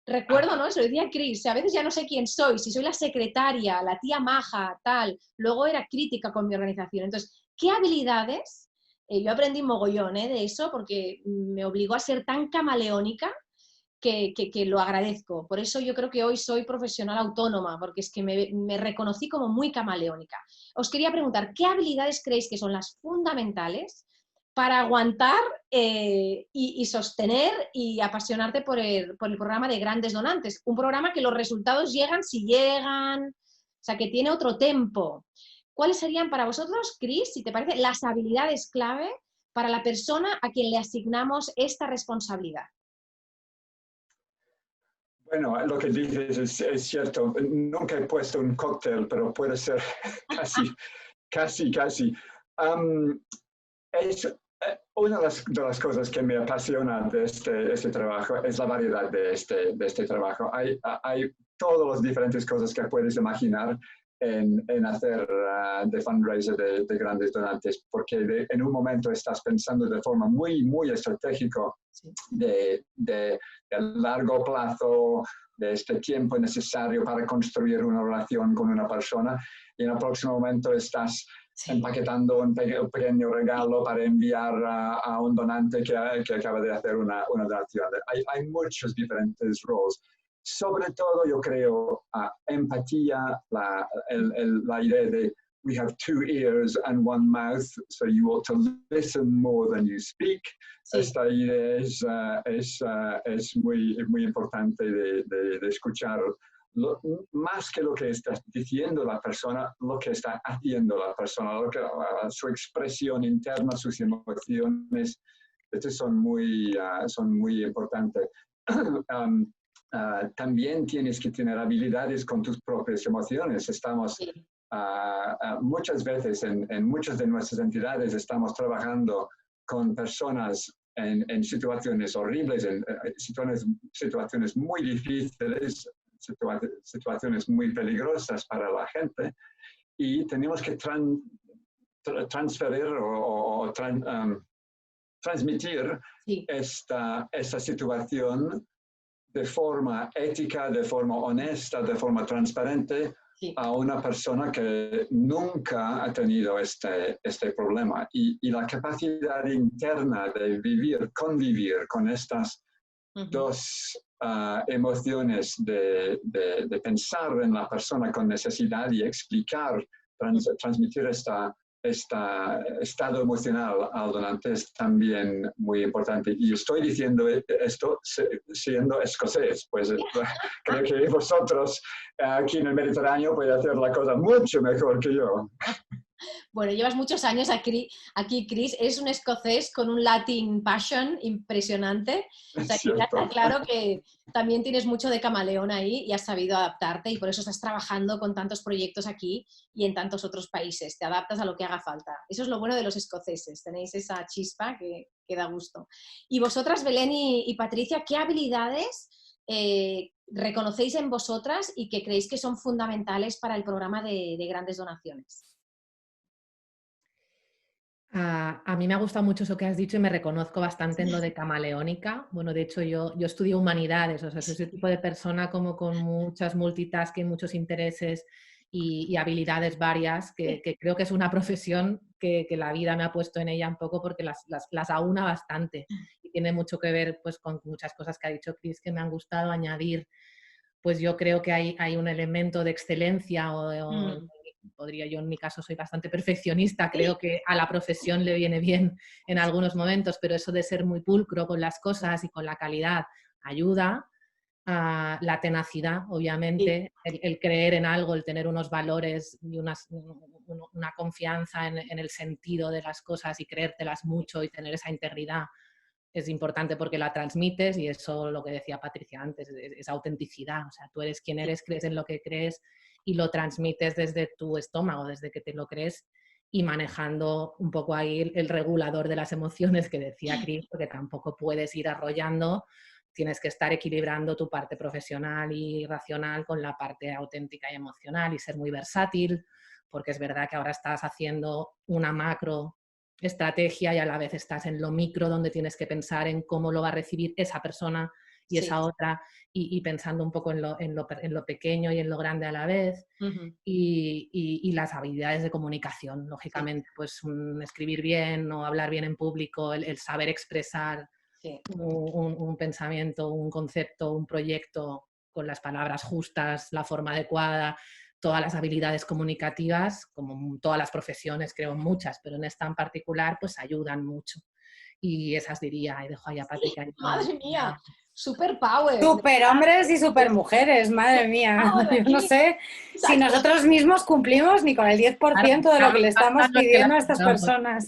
recuerdo, ¿no? Se lo decía Chris, a veces ya no sé quién soy, si soy la secretaria, la tía maja, tal. Luego era crítica con mi organización. Entonces, ¿qué habilidades? Yo aprendí mogollón de eso, porque me obligó a ser tan camaleónica que lo agradezco. Por eso yo creo que hoy soy profesional autónoma, porque es que me reconocí como muy camaleónica. Os quería preguntar, ¿qué habilidades creéis que son las fundamentales para aguantar y sostener y apasionarte por el programa de Grandes Donantes. Un programa que los resultados llegan si llegan, o sea, que tiene otro tempo. ¿Cuáles serían para vosotros, Chris, si te parece, las habilidades clave para la persona a quien le asignamos esta responsabilidad? Bueno, lo que dices es cierto. Nunca he puesto un cóctel, pero puede ser casi. Una de las cosas que me apasiona de este trabajo es la variedad de este trabajo. Hay todas las diferentes cosas que puedes imaginar en hacer de fundraiser de Grandes Donantes, porque en un momento estás pensando de forma muy estratégica de largo plazo, de este tiempo necesario para construir una relación con una persona, y en el próximo momento estás empaquetando un pequeño regalo para enviar a un donante que acaba de hacer una donación. Hay muchos diferentes roles. Sobre todo, yo creo, empatía, la idea de we have 2 ears and 1 mouth, so you ought to listen more than you speak. Sí. Esta idea es muy importante de escuchar. Más que lo que está diciendo la persona, lo que está haciendo la persona, su expresión interna, sus emociones, estos son muy importantes. También tienes que tener habilidades con tus propias emociones. Estamos muchas veces en muchas de nuestras entidades estamos trabajando con personas en situaciones horribles, en situaciones muy difíciles, situaciones muy peligrosas para la gente, y tenemos que transferir o transmitir esta situación de forma ética, de forma honesta, de forma transparente a una persona que nunca ha tenido este problema. Y la capacidad interna de convivir con estas dos emociones, de pensar en la persona con necesidad y explicar, transmitir estado emocional al donante es también muy importante. Y estoy diciendo esto siendo escocés, pues creo que vosotros aquí en el Mediterráneo podéis hacer la cosa mucho mejor que yo. Bueno, llevas muchos años aquí, Chris. Eres un escocés con un Latin passion impresionante. O sea, que está claro que también tienes mucho de camaleón ahí y has sabido adaptarte, y por eso estás trabajando con tantos proyectos aquí y en tantos otros países. Te adaptas a lo que haga falta. Eso es lo bueno de los escoceses. Tenéis esa chispa que da gusto. Y vosotras, Belén y Patricia, ¿qué habilidades reconocéis en vosotras y que creéis que son fundamentales para el programa de Grandes Donaciones? A mí me ha gustado mucho eso que has dicho y me reconozco bastante en lo de camaleónica. Bueno, de hecho yo estudié humanidades, o sea, soy ese tipo de persona como con muchas multitasking, muchos intereses y habilidades varias, que creo que es una profesión que la vida me ha puesto en ella un poco porque las aúna bastante, y tiene mucho que ver pues con muchas cosas que ha dicho Chris que me han gustado añadir. Pues yo creo que hay un elemento de excelencia yo en mi caso soy bastante perfeccionista, creo que a la profesión le viene bien en algunos momentos, pero eso de ser muy pulcro con las cosas y con la calidad ayuda. La tenacidad, obviamente, el creer en algo, el tener unos valores y una confianza en el sentido de las cosas y creértelas mucho y tener esa integridad es importante porque la transmites, y eso lo que decía Patricia antes, es autenticidad. O sea, tú eres quien eres, crees en lo que crees y lo transmites desde tu estómago, desde que te lo crees, y manejando un poco ahí el regulador de las emociones que decía Chris, porque tampoco puedes ir arrollando, tienes que estar equilibrando tu parte profesional y racional con la parte auténtica y emocional, y ser muy versátil, porque es verdad que ahora estás haciendo una macro estrategia y a la vez estás en lo micro, donde tienes que pensar en cómo lo va a recibir esa persona y esa otra, y pensando un poco en lo pequeño y en lo grande a la vez. Y las habilidades de comunicación, lógicamente, pues escribir bien o hablar bien en público, el saber expresar un pensamiento, un concepto, un proyecto con las palabras justas, la forma adecuada, todas las habilidades comunicativas, como todas las profesiones, creo muchas, pero en esta en particular, pues ayudan mucho. Y esas diría, y dejo ahí a Patricia. Sí, madre mía, super power. Super hombres y super mujeres, madre mía. Yo no sé si nosotros mismos cumplimos ni con el 10% de lo que le estamos pidiendo a estas personas.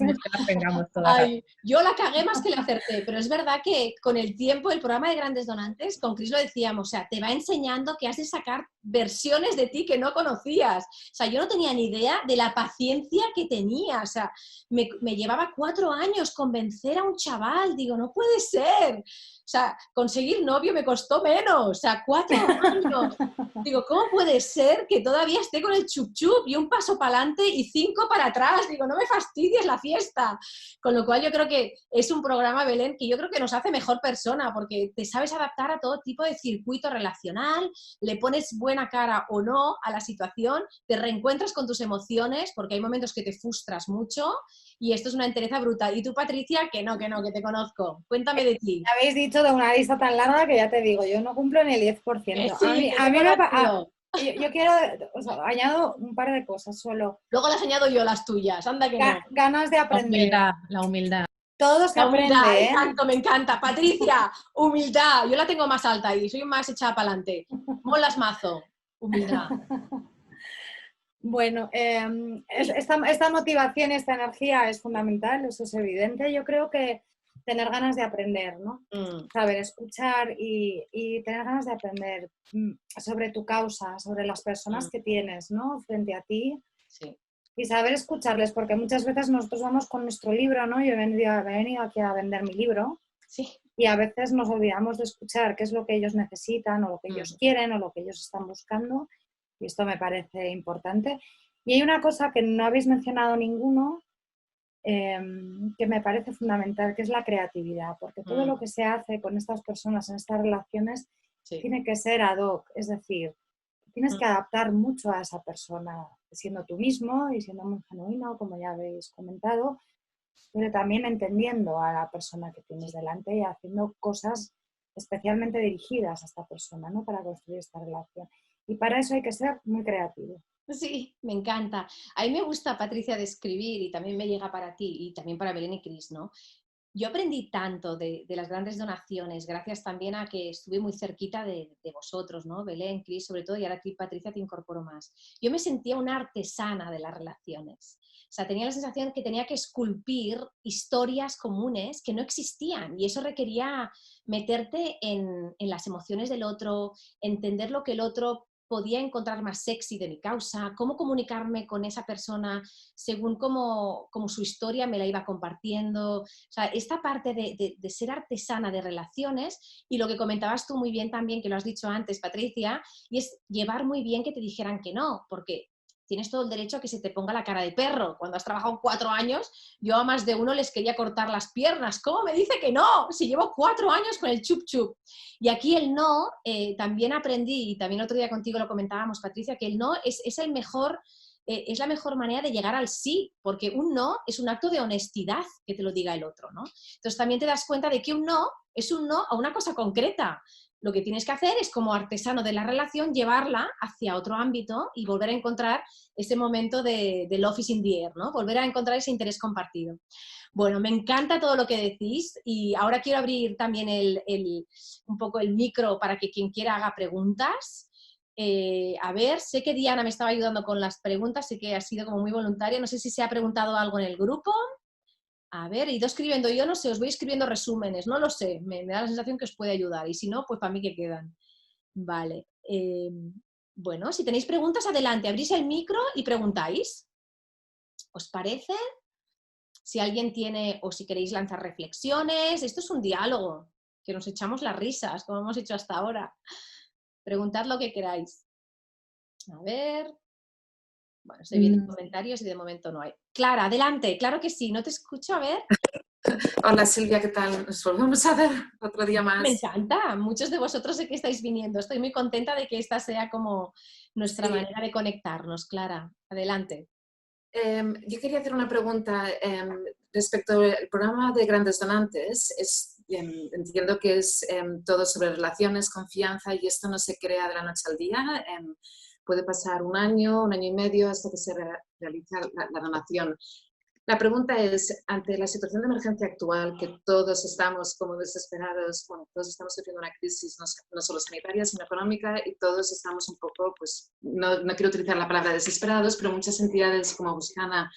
Ay, yo la cagué más que la acerté, pero es verdad que con el tiempo el programa de Grandes Donantes, con Cris lo decíamos, o sea, te va enseñando que has de sacar versiones de ti que no conocías. O sea, yo no tenía ni idea de la paciencia que tenía. O sea, me llevaba 4 años convencer a un chaval. Digo, no puede ser. O sea, conseguir novio me costó menos, o sea, 4 años. Digo, ¿cómo puede ser que todavía esté con el chup chup y un paso para adelante y 5 para atrás? Digo, no me fastidies la fiesta. Con lo cual yo creo que es un programa, Belén, que yo creo que nos hace mejor persona, porque te sabes adaptar a todo tipo de circuito relacional, le pones buena cara o no a la situación, te reencuentras con tus emociones, porque hay momentos que te frustras mucho, y esto es una entereza brutal. Y tú, Patricia, que no, que te conozco. Cuéntame de ti. Habéis dicho de una lista tan larga que ya te digo, yo no cumplo ni el 10%. Sí, a mí me yo quiero, o sea, añado un par de cosas solo. Luego las añado yo, las tuyas, anda que no. Ganas de aprender. La humildad. Todo se aprende, ¿eh? Me encanta. Patricia, humildad. Yo la tengo más alta y soy más echada para adelante. Molas mazo. Humildad. Bueno, esta motivación, esta energía es fundamental, eso es evidente. Yo creo que tener ganas de aprender, ¿no? Saber escuchar y tener ganas de aprender sobre tu causa, sobre las personas que tienes, ¿no? Frente a ti. Sí. Y saber escucharles, porque muchas veces nosotros vamos con nuestro libro, ¿no? Yo he venido aquí a vender mi libro. Sí. Y a veces nos olvidamos de escuchar qué es lo que ellos necesitan o lo que ellos quieren o lo que ellos están buscando. Y esto me parece importante. Y hay una cosa que no habéis mencionado ninguno, que me parece fundamental, que es la creatividad, porque todo lo que se hace con estas personas en estas relaciones tiene que ser ad hoc, es decir, tienes que adaptar mucho a esa persona, siendo tú mismo y siendo muy genuino, como ya habéis comentado, pero también entendiendo a la persona que tienes delante y haciendo cosas especialmente dirigidas a esta persona, ¿no? Para construir esta relación. Y para eso hay que ser muy creativo. Sí, me encanta. A mí me gusta, Patricia, de escribir y también me llega para ti y también para Belén y Cris, ¿no? Yo aprendí tanto de las grandes donaciones, gracias también a que estuve muy cerquita de vosotros, ¿no? Belén, Cris, sobre todo, y ahora aquí, Patricia, te incorporo más. Yo me sentía una artesana de las relaciones. O sea, tenía la sensación que tenía que esculpir historias comunes que no existían y eso requería meterte en las emociones del otro, entender lo que el otro podía encontrar más sexy de mi causa, cómo comunicarme con esa persona según cómo su historia me la iba compartiendo. O sea, esta parte de ser artesana de relaciones y lo que comentabas tú muy bien también, que lo has dicho antes, Patricia, y es llevar muy bien que te dijeran que no, porque tienes todo el derecho a que se te ponga la cara de perro. Cuando has trabajado 4 años, yo a más de uno les quería cortar las piernas. ¿Cómo me dice que no? Si llevo 4 años con el chup chup. Y aquí el no, también aprendí, y también otro día contigo lo comentábamos, Patricia, que el no es el mejor, es la mejor manera de llegar al sí, porque un no es un acto de honestidad que te lo diga el otro, ¿no? Entonces también te das cuenta de que un no es un no a una cosa concreta. Lo que tienes que hacer es, como artesano de la relación, llevarla hacia otro ámbito y volver a encontrar ese momento de love is in the air, ¿no? Volver a encontrar ese interés compartido. Bueno, me encanta todo lo que decís y ahora quiero abrir también un poco el micro para que quien quiera haga preguntas. A ver, sé que Diana me estaba ayudando con las preguntas, sé que ha sido como muy voluntaria. No sé si se ha preguntado algo en el grupo. A ver, he ido escribiendo, yo no sé, os voy escribiendo resúmenes, no lo sé, me da la sensación que os puede ayudar y si no, pues para mí que quedan. Vale. Bueno, si tenéis preguntas, adelante, abrís el micro y preguntáis. ¿Os parece? Si alguien tiene, o si queréis lanzar reflexiones, esto es un diálogo, que nos echamos las risas, como hemos hecho hasta ahora. Preguntad lo que queráis. A ver... Bueno, estoy viendo comentarios y de momento no hay. Clara, adelante, claro que sí, no te escucho, a ver. Hola Silvia, ¿qué tal? Nos volvemos a ver otro día más. Me encanta, muchos de vosotros sé que estáis viniendo, estoy muy contenta de que esta sea como nuestra manera de conectarnos. Clara, adelante. Yo quería hacer una pregunta respecto al programa de Grandes Donantes. Entiendo que es todo sobre relaciones, confianza y esto no se crea de la noche al día. puede pasar un año y medio hasta que se realiza la donación. La pregunta es, ante la situación de emergencia actual, que todos estamos como desesperados, bueno, todos estamos sufriendo una crisis no solo sanitaria, sino económica, y todos estamos un poco, pues, no quiero utilizar la palabra desesperados, pero muchas entidades como Buscana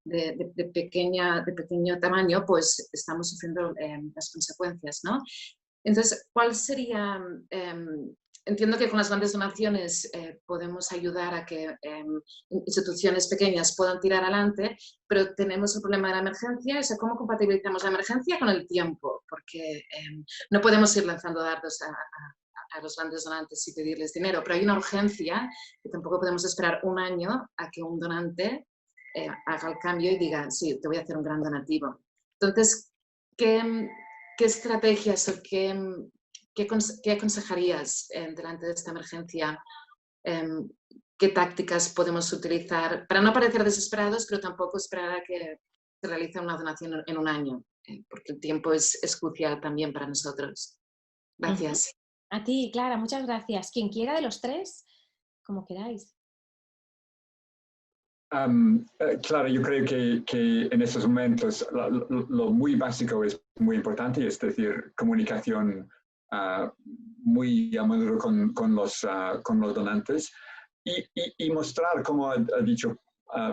de pequeño tamaño, pues estamos sufriendo las consecuencias, ¿no? Entonces, ¿cuál sería...? Entiendo que con las grandes donaciones podemos ayudar a que instituciones pequeñas puedan tirar adelante, pero tenemos el problema de la emergencia, o sea, ¿cómo compatibilizamos la emergencia con el tiempo? Porque no podemos ir lanzando dardos a los grandes donantes y pedirles dinero, pero hay una urgencia que tampoco podemos esperar un año a que un donante haga el cambio y diga, sí, te voy a hacer un gran donativo. Entonces, ¿qué estrategias o qué aconsejarías delante de esta emergencia? ¿Qué tácticas podemos utilizar para no parecer desesperados, pero tampoco esperar a que se realice una donación en un año? Porque el tiempo es crucial también para nosotros. Gracias. A ti, Clara, muchas gracias. Quien quiera de los tres, como queráis. Claro, yo creo que en estos momentos lo muy básico es muy importante, es decir, comunicación muy a menudo con los donantes y mostrar, como ha dicho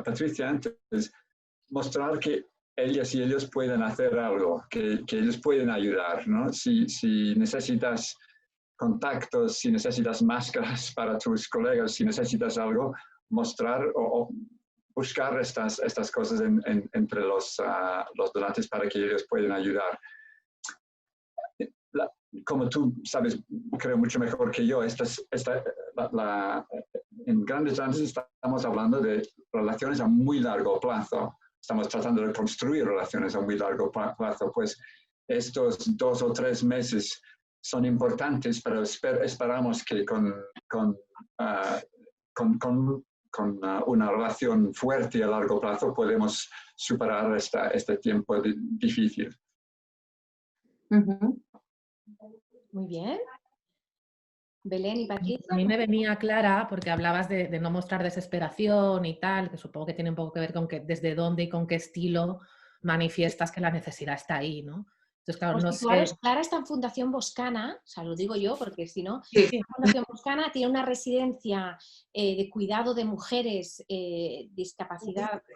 Patricia antes, mostrar que ellas y ellos pueden hacer algo, que ellos pueden ayudar, ¿no? Si necesitas contactos, si necesitas máscaras para tus colegas, si necesitas algo, mostrar o buscar estas cosas entre los donantes para que ellos puedan ayudar. Como tú sabes, creo mucho mejor que yo, en grandes donantes estamos hablando de relaciones a muy largo plazo. Estamos tratando de construir relaciones a muy largo plazo. Pues estos 2 o 3 meses son importantes, pero esperamos que con una relación fuerte a largo plazo podemos superar este tiempo difícil. Muy bien. Belén y Patricia. A mí me venía Clara, porque hablabas de no mostrar desesperación y tal, que supongo que tiene un poco que ver con que desde dónde y con qué estilo manifiestas que la necesidad está ahí, ¿no? Entonces, claro, no sé... Clara está en Fundación Boscana, o sea, lo digo yo porque si no, Sí. Fundación Boscana tiene una residencia de cuidado de mujeres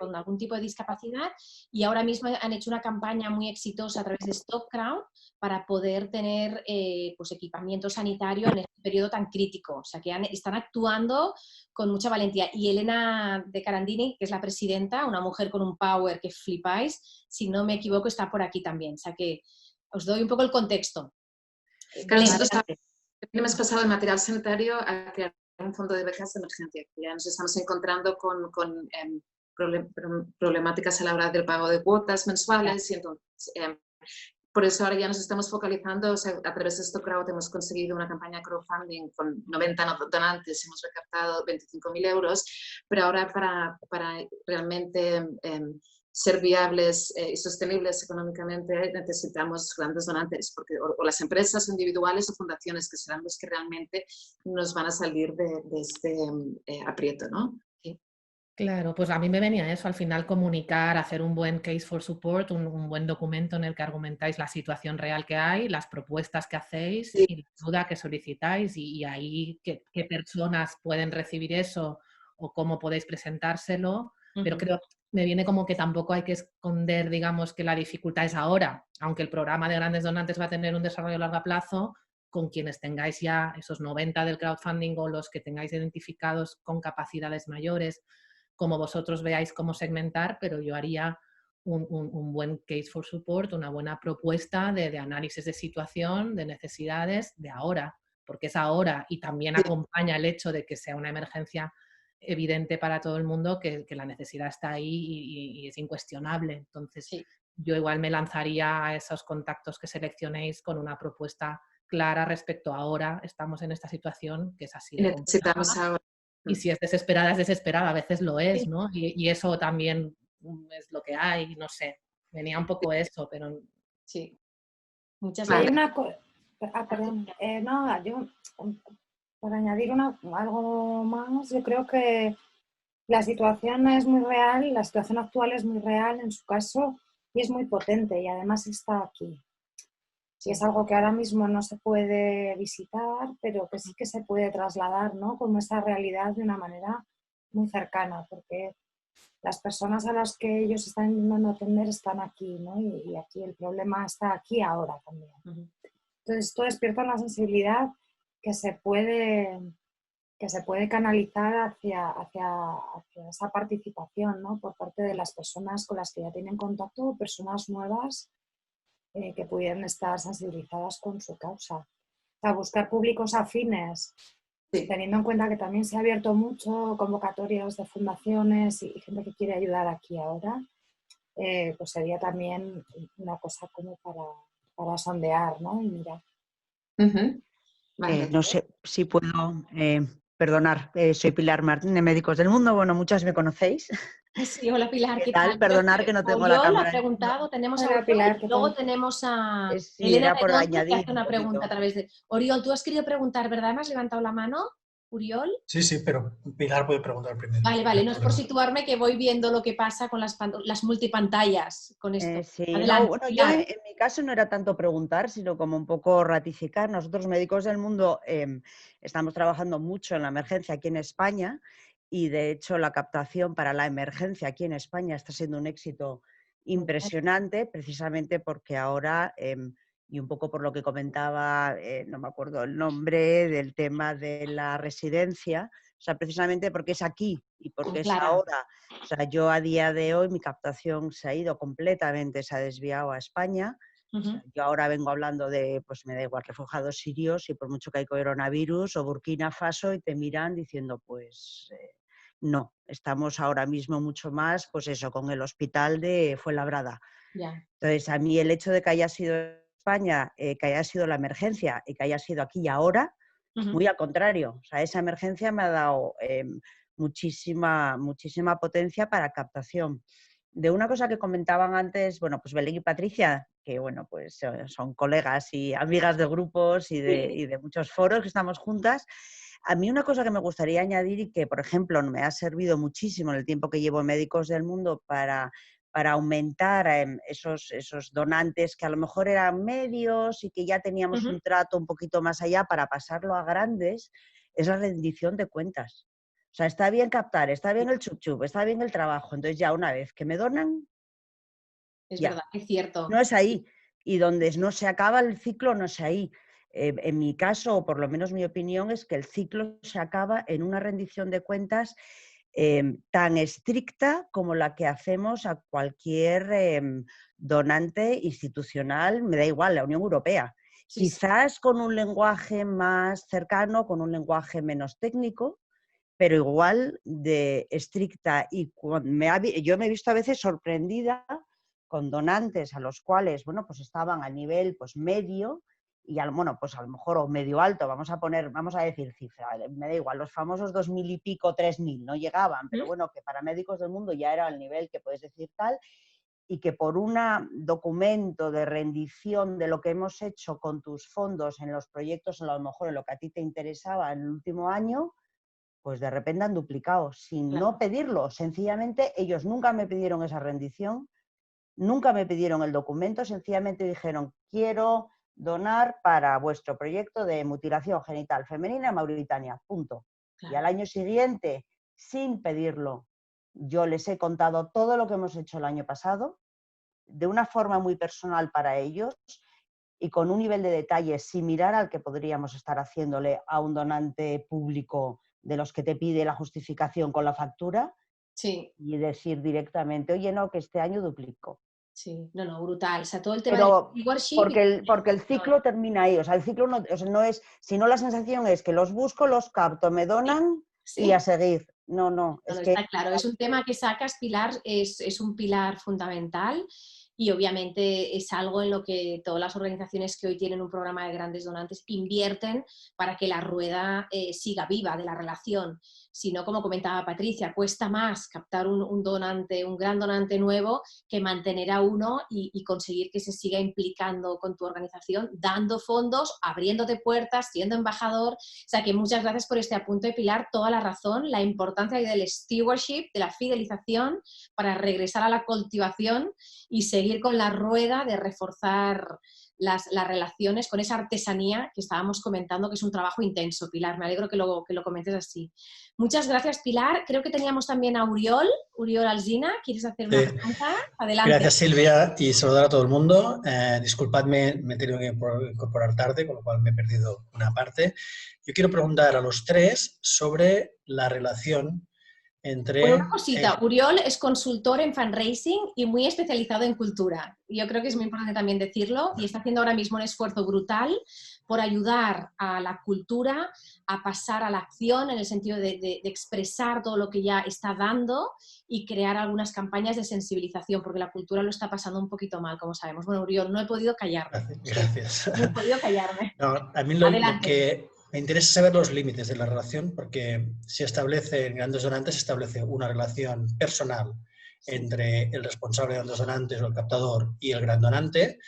con algún tipo de discapacidad, y ahora mismo han hecho una campaña muy exitosa a través de Stop Crowd para poder tener pues equipamiento sanitario en este periodo tan crítico. O sea, que están actuando con mucha valentía. Y Elena de Carandini, que es la presidenta, una mujer con un power que flipáis, si no me equivoco, está por aquí también. O sea que os doy un poco el contexto. Claro, nosotros el mes pasado en material sanitario a crear un fondo de becas de emergencia. Ya nos estamos encontrando con problemáticas a la hora del pago de cuotas mensuales y entonces por eso ahora ya nos estamos focalizando, o sea, a través de Stop Crowd hemos conseguido una campaña crowdfunding con 90 donantes, hemos recaptado 25.000 euros, pero ahora para realmente ser viables y sostenibles económicamente necesitamos grandes donantes, porque o las empresas individuales o fundaciones que serán los que realmente nos van a salir de este aprieto, ¿no? Claro, pues a mí me venía eso, al final comunicar, hacer un buen case for support, un buen documento en el que argumentáis la situación real que hay, las propuestas que hacéis y la ayuda que solicitáis y ahí qué personas pueden recibir eso o cómo podéis presentárselo, pero creo me viene como que tampoco hay que esconder, digamos, que la dificultad es ahora, aunque el programa de grandes donantes va a tener un desarrollo a largo plazo, con quienes tengáis ya esos 90 del crowdfunding o los que tengáis identificados con capacidades mayores, como vosotros veáis cómo segmentar, pero yo haría un buen case for support, una buena propuesta de análisis de situación, de necesidades de ahora, porque es ahora y también acompaña el hecho de que sea una emergencia evidente para todo el mundo, que la necesidad está ahí y es incuestionable. Entonces, yo igual me lanzaría a esos contactos que seleccionéis con una propuesta clara respecto a ahora estamos en esta situación que es así de necesitamos ahora. Y si es desesperada, a veces lo es, ¿no? Y eso también es lo que hay, no sé. Venía un poco eso, pero... Sí. Muchas Hay gracias. perdón. No, yo para añadir algo más, yo creo que la situación es muy real, la situación actual es muy real en su caso y es muy potente y además está aquí. Sí, es algo que ahora mismo no se puede visitar, pero que sí que se puede trasladar, ¿no? Como esa realidad de una manera muy cercana, porque las personas a las que ellos están intentando atender están aquí, ¿no? Y aquí el problema está aquí ahora también. Entonces esto despierta una sensibilidad que se puede canalizar hacia esa participación, ¿no? Por parte de las personas con las que ya tienen contacto, personas nuevas que pudieran estar sensibilizadas con su causa. O sea, buscar públicos afines, Sí. teniendo en cuenta que también se ha abierto mucho convocatorias de fundaciones y gente que quiere ayudar aquí ahora, pues sería también una cosa como para sondear, ¿no? Y mirar. Vale. No sé si puedo perdonar, soy Pilar Martín de Médicos del Mundo. Bueno, muchas me conocéis. Sí, hola Pilar, ¿Qué ¿qué tal? tal? Perdonar que no tengo la Oriol ha cámara. preguntado, tenemos a Hola Oriol Pilar, y ¿qué luego tal? tenemos a Sí, Elena era por Redondo que añadir hace un una pregunta poquito. a través de... Oriol, tú has querido preguntar, ¿verdad? ¿Me has levantado la mano, Oriol? Sí, pero Pilar puede preguntar primero. Vale, no es por Problema. situarme que voy viendo lo que pasa con las multipantallas con esto. Sí, Adelante, no, bueno, yo Pilar. en mi caso no era tanto preguntar, sino como un poco ratificar. Nosotros, Médicos del Mundo, estamos trabajando mucho en la emergencia aquí en España y, de hecho, la captación para la emergencia aquí en España está siendo un éxito impresionante, precisamente porque ahora, y un poco por lo que comentaba, no me acuerdo el nombre, del tema de la residencia, o sea, precisamente porque es aquí y porque es Clara. ahora. O sea, yo a día de hoy mi captación se ha ido completamente, se ha desviado a España. O sea, yo ahora vengo hablando de, pues me da igual, refugiados sirios y por mucho que hay coronavirus o Burkina Faso y te miran diciendo, pues no, estamos ahora mismo mucho más, pues eso, con el hospital de Fuenlabrada. Ya. Entonces, a mí el hecho de que haya sido España, que haya sido la emergencia y que haya sido aquí y ahora, muy al contrario. O sea, esa emergencia me ha dado muchísima potencia para captación. De una cosa que comentaban antes, bueno, pues Belén y Patricia, que bueno, pues son colegas y amigas de grupos y de muchos foros que estamos juntas. A mí una cosa que me gustaría añadir y que, por ejemplo, me ha servido muchísimo en el tiempo que llevo en Médicos del Mundo para aumentar esos donantes que a lo mejor eran medios y que ya teníamos un trato un poquito más allá para pasarlo a grandes, es la rendición de cuentas. O sea, está bien captar, está bien el chup-chup, está bien el trabajo. Entonces ya una vez que me donan, Es ya. verdad, es cierto. No es ahí. Y donde no se acaba el ciclo, no es ahí. En mi caso, o por lo menos mi opinión, es que el ciclo se acaba en una rendición de cuentas tan estricta como la que hacemos a cualquier donante institucional, me da igual, la Unión Europea. Sí, Quizás con un lenguaje más cercano, con un lenguaje menos técnico, pero igual de estricta. Y yo me he visto a veces sorprendida con donantes a los cuales, bueno, pues estaban a nivel pues medio y bueno, pues a lo mejor o medio alto, vamos a decir cifra, me da igual, los famosos 2.000 y pico, 3.000 no llegaban, pero bueno, que para Médicos del Mundo ya era el nivel que puedes decir tal, y que por un documento de rendición de lo que hemos hecho con tus fondos en los proyectos, a lo mejor en lo que a ti te interesaba en el último año, pues de repente han duplicado, sin no pedirlo. Sencillamente ellos nunca me pidieron esa rendición, nunca me pidieron el documento, sencillamente dijeron, quiero donar para vuestro proyecto de mutilación genital femenina en Mauritania, punto. Claro. Y al año siguiente, sin pedirlo, yo les he contado todo lo que hemos hecho el año pasado, de una forma muy personal para ellos y con un nivel de detalle similar al que podríamos estar haciéndole a un donante público de los que te pide la justificación con la factura, sí. Y decir directamente, oye, no, que este año duplico. Sí, no, brutal. O sea, todo el tema Pero del stewardship... porque el ciclo termina ahí. O sea, el ciclo no, o sea, no es... Si no, la sensación es que los busco, los capto, me donan y a seguir. No. Está claro. Es un tema que sacas, Pilar, es un pilar fundamental. y obviamente es algo en lo que todas las organizaciones que hoy tienen un programa de grandes donantes invierten para que la rueda siga viva de la relación. Si no, como comentaba Patricia, cuesta más captar un donante, un gran donante nuevo, que mantener a uno y conseguir que se siga implicando con tu organización, dando fondos, abriéndote puertas, siendo embajador. O sea que muchas gracias por este apunte, Pilar, toda la razón, la importancia del stewardship, de la fidelización, para regresar a la cultivación y seguir con la rueda de reforzar las relaciones con esa artesanía que estábamos comentando, que es un trabajo intenso. Pilar, me alegro que lo comentes así. Muchas gracias, Pilar. Creo que teníamos también a Uriol Alsina. ¿Quieres hacer una pregunta? Adelante. Gracias, Silvia, y saludar a todo el mundo. Disculpadme, me he tenido que incorporar tarde, con lo cual me he perdido una parte. Yo quiero preguntar a los tres sobre la relación entre... Bueno, una cosita, Uriol es consultor en fundraising y muy especializado en cultura. Yo creo que es muy importante también decirlo, y está haciendo ahora mismo un esfuerzo brutal por ayudar a la cultura a pasar a la acción en el sentido de expresar todo lo que ya está dando y crear algunas campañas de sensibilización, porque la cultura lo está pasando un poquito mal, como sabemos. Bueno, Uriol, no he podido callarme. Gracias. No he podido callarme. No, a mí lo que me interesa saber los límites de la relación, porque si establece en grandes donantes, se establece una relación personal entre el responsable de grandes donantes o el captador y el gran donante,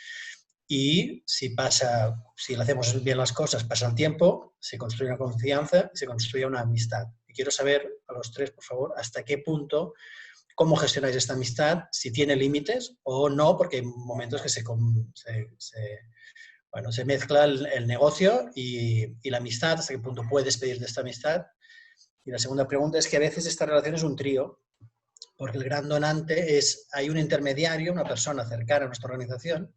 y si le hacemos bien las cosas, pasa el tiempo, se construye una confianza, se construye una amistad. Y quiero saber a los tres, por favor, hasta qué punto, cómo gestionáis esta amistad, si tiene límites o no, porque hay momentos que se mezcla el negocio y la amistad, hasta qué punto puedes pedir de esta amistad. Y la segunda pregunta es que a veces esta relación es un trío, porque el gran donante hay un intermediario, una persona cercana a nuestra organización,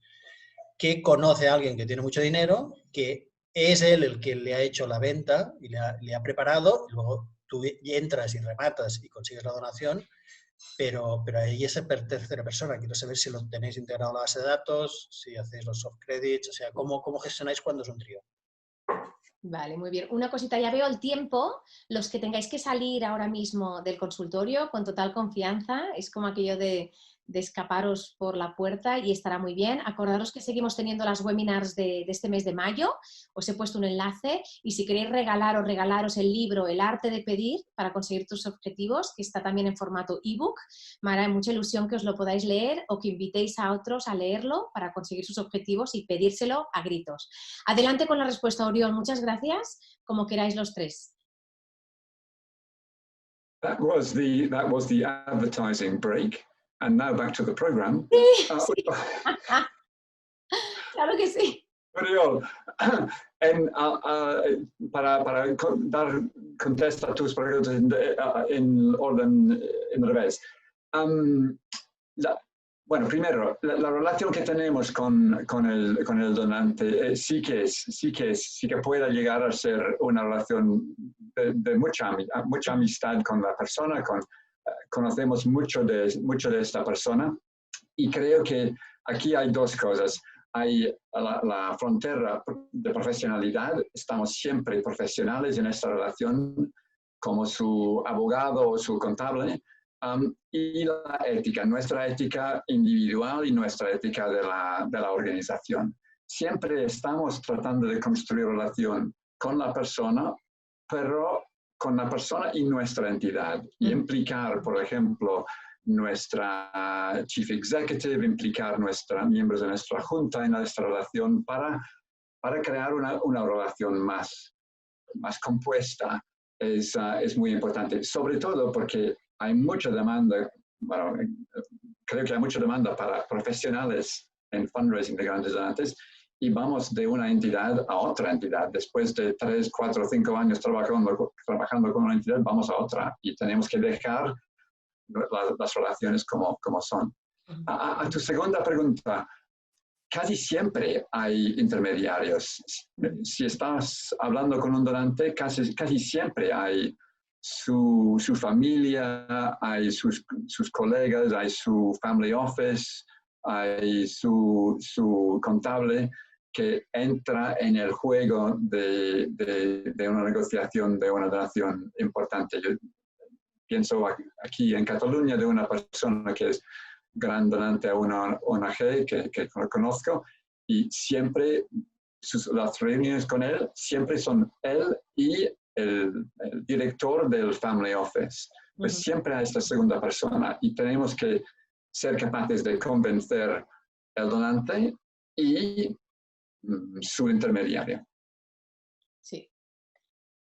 que conoce a alguien que tiene mucho dinero, que es él el que le ha hecho la venta y le ha preparado, y luego tú entras y rematas y consigues la donación, pero ahí es tercera persona. Quiero saber si lo tenéis integrado en la base de datos, si hacéis los soft credits, o sea, cómo gestionáis cuando es un trío. Vale, muy bien. Una cosita, ya veo el tiempo. Los que tengáis que salir ahora mismo del consultorio con total confianza, es como aquello de escaparos por la puerta y estará muy bien. Acordaros que seguimos teniendo las webinars de este mes de mayo. Os he puesto un enlace y si queréis regalaros el libro El arte de pedir para conseguir tus objetivos, que está también en formato ebook, me hará mucha ilusión que os lo podáis leer o que invitéis a otros a leerlo para conseguir sus objetivos y pedírselo a gritos. Adelante con la respuesta, Oriol. Muchas gracias. Como queráis los tres. That was the advertising break. And now back to the program. Sí, sí. Claro que sí. Uriol, para dar contesta a tus preguntas en orden en revés. Bueno, primero, la relación que tenemos con el donante sí que puede llegar a ser una relación de mucha amistad con la persona, conocemos mucho de esta persona, y creo que aquí hay dos cosas. Hay la frontera de profesionalidad, estamos siempre profesionales en esta relación como su abogado o su contable, y la ética, nuestra ética individual y nuestra ética de la organización. Siempre estamos tratando de construir relación con la persona, pero con la persona y nuestra entidad, y implicar, por ejemplo, nuestra Chief Executive, implicar miembros de nuestra junta en nuestra relación para crear una relación más compuesta. Es muy importante, sobre todo porque hay mucha demanda, bueno, creo que hay mucha demanda para profesionales en fundraising de grandes donantes, y vamos de una entidad a otra entidad. Después de 3, 4, 5 años trabajando con una entidad, vamos a otra y tenemos que dejar las relaciones como son. A tu segunda pregunta, casi siempre hay intermediarios. Si estás hablando con un donante, casi siempre hay su familia, hay sus colegas, hay su family office, hay su contable que entra en el juego de una negociación, de una donación importante. Yo pienso aquí en Cataluña de una persona que es gran donante a una ONG que conozco, y siempre las reuniones con él siempre son él y el director del Family Office. Pues siempre hay esta segunda persona y tenemos que ser capaces de convencer al donante y su intermediario. Sí,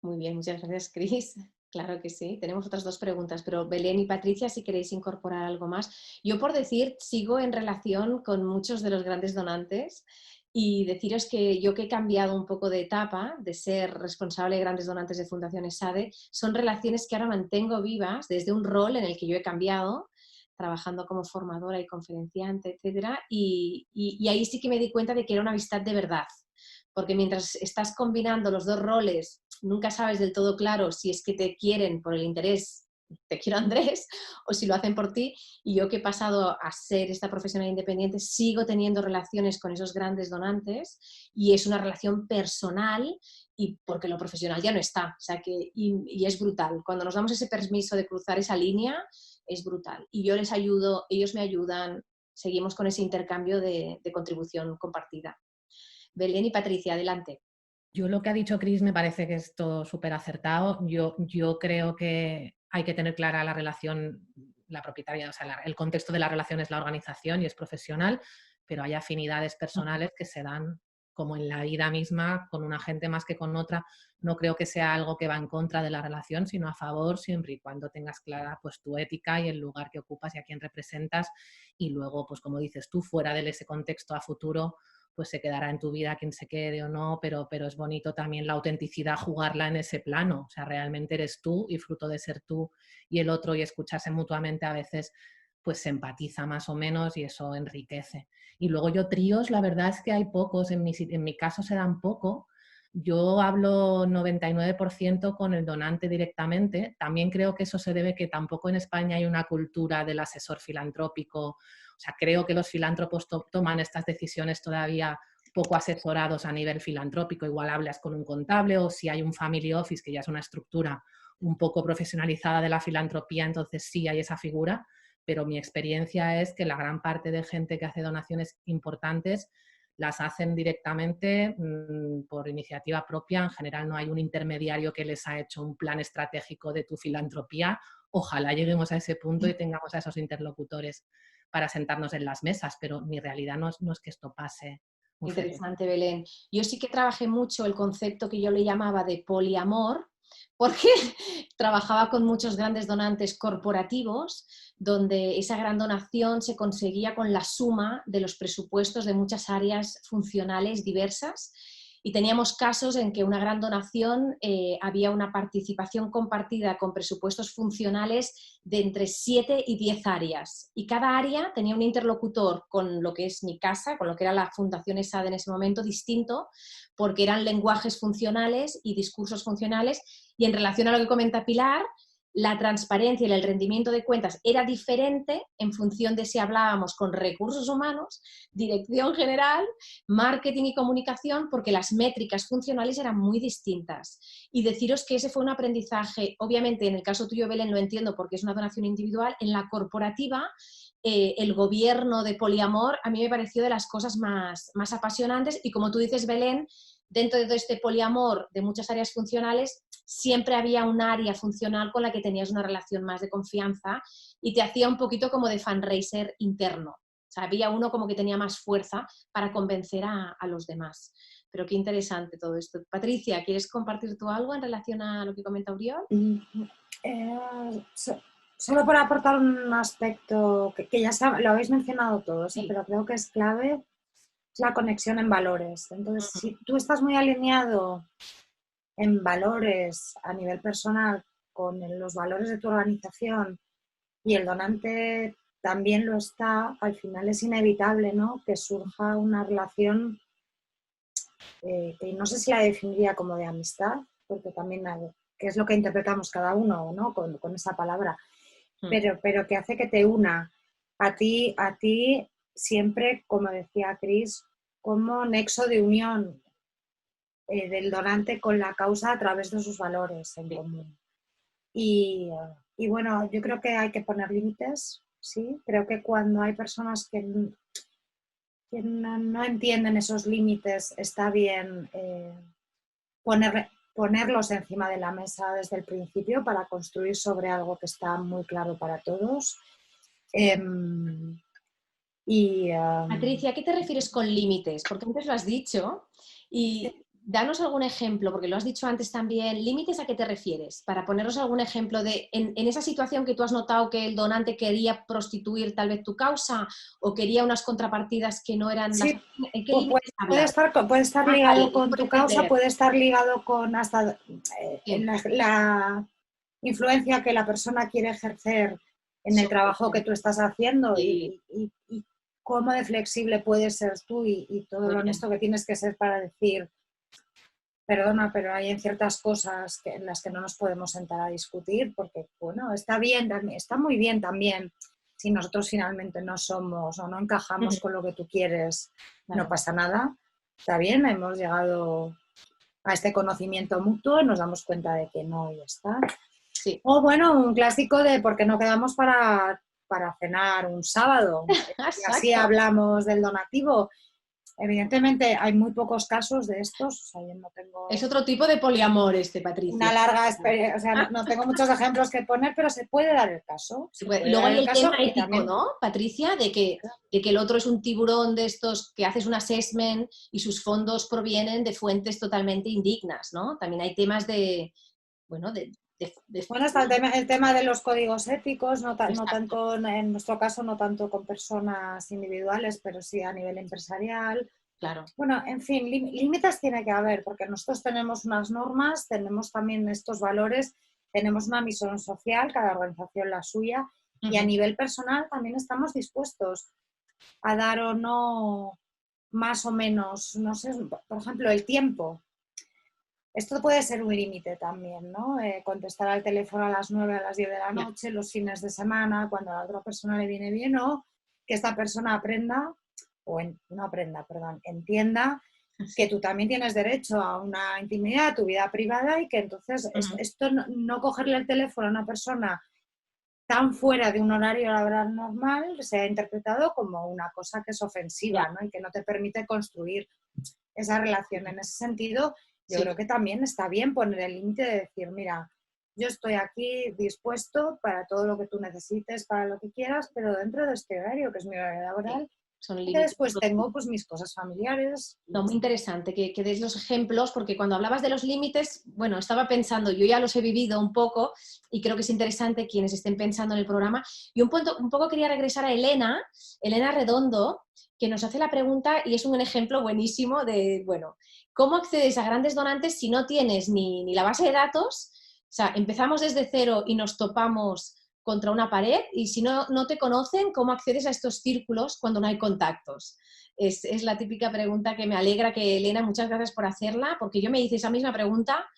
muy bien, muchas gracias, Cris. Claro que sí. Tenemos otras 2 preguntas, pero Belén y Patricia, si queréis incorporar algo más. Yo, por decir, sigo en relación con muchos de los grandes donantes y deciros que yo, que he cambiado un poco de etapa, de ser responsable de grandes donantes de Fundación ESADE, son relaciones que ahora mantengo vivas desde un rol en el que yo he cambiado, trabajando como formadora y conferenciante, etcétera, y ahí sí que me di cuenta de que era una amistad de verdad. Porque mientras estás combinando los 2 roles, nunca sabes del todo claro si es que te quieren por el interés, te quiero Andrés, o si lo hacen por ti. Y yo, que he pasado a ser esta profesional independiente, sigo teniendo relaciones con esos grandes donantes y es una relación personal, y porque lo profesional ya no está. O sea que, y es brutal. Cuando nos damos ese permiso de cruzar esa línea, es brutal. Y yo les ayudo, ellos me ayudan, seguimos con ese intercambio de contribución compartida. Belén y Patricia, adelante. Yo lo que ha dicho Cris me parece que es todo súper acertado. Yo creo que hay que tener clara la relación, la propietaria, o sea, el contexto de la relación es la organización y es profesional, pero hay afinidades personales que se dan como en la vida misma, con una gente más que con otra. No creo que sea algo que va en contra de la relación, sino a favor, siempre y cuando tengas clara pues tu ética y el lugar que ocupas y a quién representas. Y luego, pues como dices tú, fuera de ese contexto a futuro, pues se quedará en tu vida quien se quede o no, pero es bonito también la autenticidad, jugarla en ese plano. O sea, realmente eres tú y fruto de ser tú y el otro, y escucharse mutuamente a veces pues se empatiza más o menos y eso enriquece. Y luego yo tríos, la verdad es que hay pocos, en mi caso se dan poco. Yo hablo 99% con el donante directamente. También creo que eso se debe que tampoco en España hay una cultura del asesor filantrópico. O sea, creo que los filántropos toman estas decisiones todavía poco asesorados a nivel filantrópico. Igual hablas con un contable, o si hay un family office, que ya es una estructura un poco profesionalizada de la filantropía, entonces sí hay esa figura, pero mi experiencia es que la gran parte de gente que hace donaciones importantes las hacen directamente por iniciativa propia. En general no hay un intermediario que les ha hecho un plan estratégico de tu filantropía. Ojalá lleguemos a ese punto y tengamos a esos interlocutores para sentarnos en las mesas, pero mi realidad no es que esto pase. Interesante, Belén. Yo sí que trabajé mucho el concepto que yo le llamaba de poliamor, porque trabajaba con muchos grandes donantes corporativos, donde esa gran donación se conseguía con la suma de los presupuestos de muchas áreas funcionales diversas. Y teníamos casos en que una gran donación había una participación compartida con presupuestos funcionales de entre 7 y 10 áreas. Y cada área tenía un interlocutor con lo que es mi casa, con lo que era la Fundación ESADE en ese momento, distinto, porque eran lenguajes funcionales y discursos funcionales. Y en relación a lo que comenta Pilar, la transparencia y el rendimiento de cuentas era diferente en función de si hablábamos con recursos humanos, dirección general, marketing y comunicación, porque las métricas funcionales eran muy distintas. Y deciros que ese fue un aprendizaje, obviamente en el caso tuyo, Belén, lo entiendo porque es una donación individual. En la corporativa, el gobierno de poliamor a mí me pareció de las cosas más apasionantes, y como tú dices, Belén, dentro de todo este poliamor de muchas áreas funcionales, siempre había un área funcional con la que tenías una relación más de confianza y te hacía un poquito como de fundraiser interno. O sea, había uno como que tenía más fuerza para convencer a los demás. Pero qué interesante todo esto. Patricia, ¿quieres compartir tú algo en relación a lo que comenta Oriol? Solo por aportar un aspecto que ya lo habéis mencionado todos, Sí. pero creo que es clave, es la conexión en valores. Entonces, si tú estás muy alineado en valores a nivel personal con los valores de tu organización y el donante también lo está, al final es inevitable, ¿no?, que surja una relación que no sé si la definiría como de amistad, porque también que es lo que interpretamos cada uno, ¿no?, con esa palabra, pero que hace que te una a ti siempre, como decía Cris, como nexo de unión del donante con la causa a través de sus valores en común. Y bueno, yo creo que hay que poner límites sí, creo que cuando hay personas que no entienden esos límites, está bien ponerlos encima de la mesa desde el principio para construir sobre algo que está muy claro para todos. Patricia, ¿a qué te refieres con límites? Porque antes lo has dicho y danos algún ejemplo, porque lo has dicho antes también. ¿Límites a qué te refieres? Para ponernos algún ejemplo de en esa situación que tú has notado que el donante quería prostituir tal vez tu causa o quería unas contrapartidas que no eran sí, las... ¿En qué límites puede estar ligado con tu causa, entender. puede estar ligado con hasta la influencia que la persona quiere ejercer en el trabajo que tú estás haciendo y cómo de flexible puedes ser tú y todo lo honesto que tienes que ser para decir, perdona, pero hay en ciertas cosas en las que no nos podemos sentar a discutir porque, bueno, está muy bien también si nosotros finalmente no somos o no encajamos con lo que tú quieres, no pasa nada, está bien, hemos llegado a este conocimiento mutuo y nos damos cuenta de que no, y ya está. Sí. O bueno, un clásico de por qué no quedamos para cenar un sábado. Y así hablamos del donativo. Evidentemente hay muy pocos casos de estos. O sea, yo no tengo es otro tipo de poliamor Patricia. Una larga experiencia, o sea, no tengo muchos ejemplos que poner, pero se puede dar el caso. Y luego hay el tema ético, también... ¿no, Patricia? De que el otro es un tiburón de estos que haces un assessment y sus fondos provienen de fuentes totalmente indignas, ¿no? También hay temas de, bueno, Bueno, está el tema de los códigos éticos, no tanto, en nuestro caso, no tanto con personas individuales, pero sí a nivel empresarial. Claro. Bueno, en fin, límites tiene que haber, porque nosotros tenemos unas normas, tenemos también estos valores, tenemos una misión social, cada organización la suya, y a nivel personal también estamos dispuestos a dar o no más o menos, no sé, por ejemplo, el tiempo. Esto puede ser un límite también, ¿no? Contestar al teléfono a las 9, a las 10 de la noche, los fines de semana, cuando a la otra persona le viene bien, o que esta persona aprenda, entienda que tú también tienes derecho a una intimidad, a tu vida privada y que entonces esto no cogerle el teléfono a una persona tan fuera de un horario laboral normal se ha interpretado como una cosa que es ofensiva, ¿no? Y que no te permite construir esa relación. En ese sentido, yo creo que también está bien poner el límite de decir, mira, yo estoy aquí dispuesto para todo lo que tú necesites, para lo que quieras, pero dentro de este horario, que es mi horario laboral, y que después tengo pues mis cosas familiares. No, muy interesante que des los ejemplos, porque cuando hablabas de los límites, bueno, estaba pensando, yo ya los he vivido un poco y creo que es interesante quienes estén pensando en el programa. Y un poco quería regresar a Elena Redondo, que nos hace la pregunta y es un ejemplo buenísimo de, bueno, ¿cómo accedes a grandes donantes si no tienes ni la base de datos? O sea, empezamos desde cero y nos topamos contra una pared y si no te conocen, ¿cómo accedes a estos círculos cuando no hay contactos? Es la típica pregunta que me alegra que Elena, muchas gracias por hacerla, porque yo me hice esa misma pregunta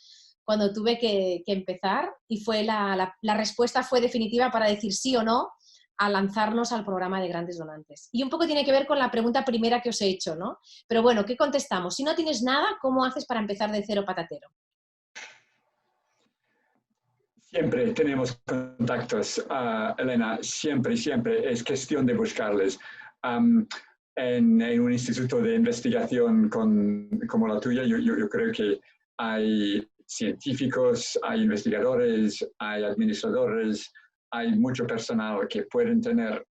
cuando tuve que empezar y fue la respuesta fue definitiva para decir sí o no a lanzarnos al programa de grandes donantes. Y un poco tiene que ver con la pregunta primera que os he hecho, ¿no? Pero bueno, ¿qué contestamos? Si no tienes nada, ¿cómo haces para empezar de cero patatero? Siempre tenemos contactos, Elena, siempre es cuestión de buscarles. En un instituto de investigación como la tuya, yo creo que hay científicos, hay investigadores, hay administradores, hay mucho personal que pueden tener,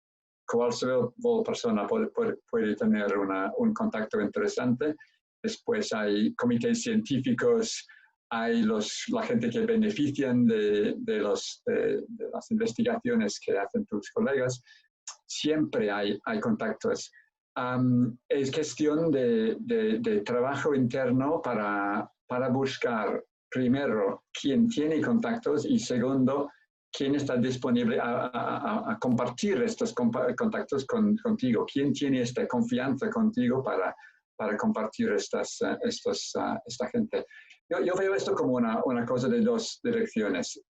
cualquier persona puede tener un contacto interesante. Después hay comités científicos, hay la gente que benefician de las investigaciones que hacen tus colegas. Siempre hay contactos. Es cuestión de trabajo interno para buscar, primero, quién tiene contactos y segundo, quién está disponible a compartir estos contactos contigo, quién tiene esta confianza contigo para compartir esta gente. Yo veo esto como una cosa de dos direcciones.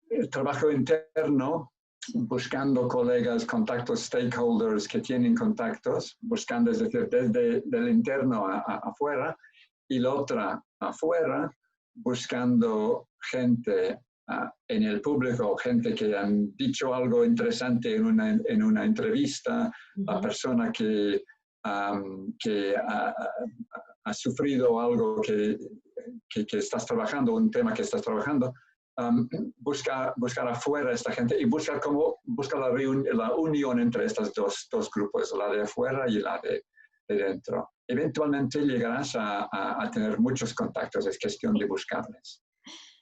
El trabajo interno, buscando colegas, contactos, stakeholders que tienen contactos, buscando, es decir, desde el interno afuera, y la otra afuera, buscando gente en el público, gente que han dicho algo interesante en una entrevista, la persona que ha sufrido algo que estás trabajando, un tema que estás trabajando, buscar afuera a esta gente y buscar la unión entre estos dos grupos, la de afuera y la de dentro. Eventualmente llegarás a tener muchos contactos, es cuestión de buscarles.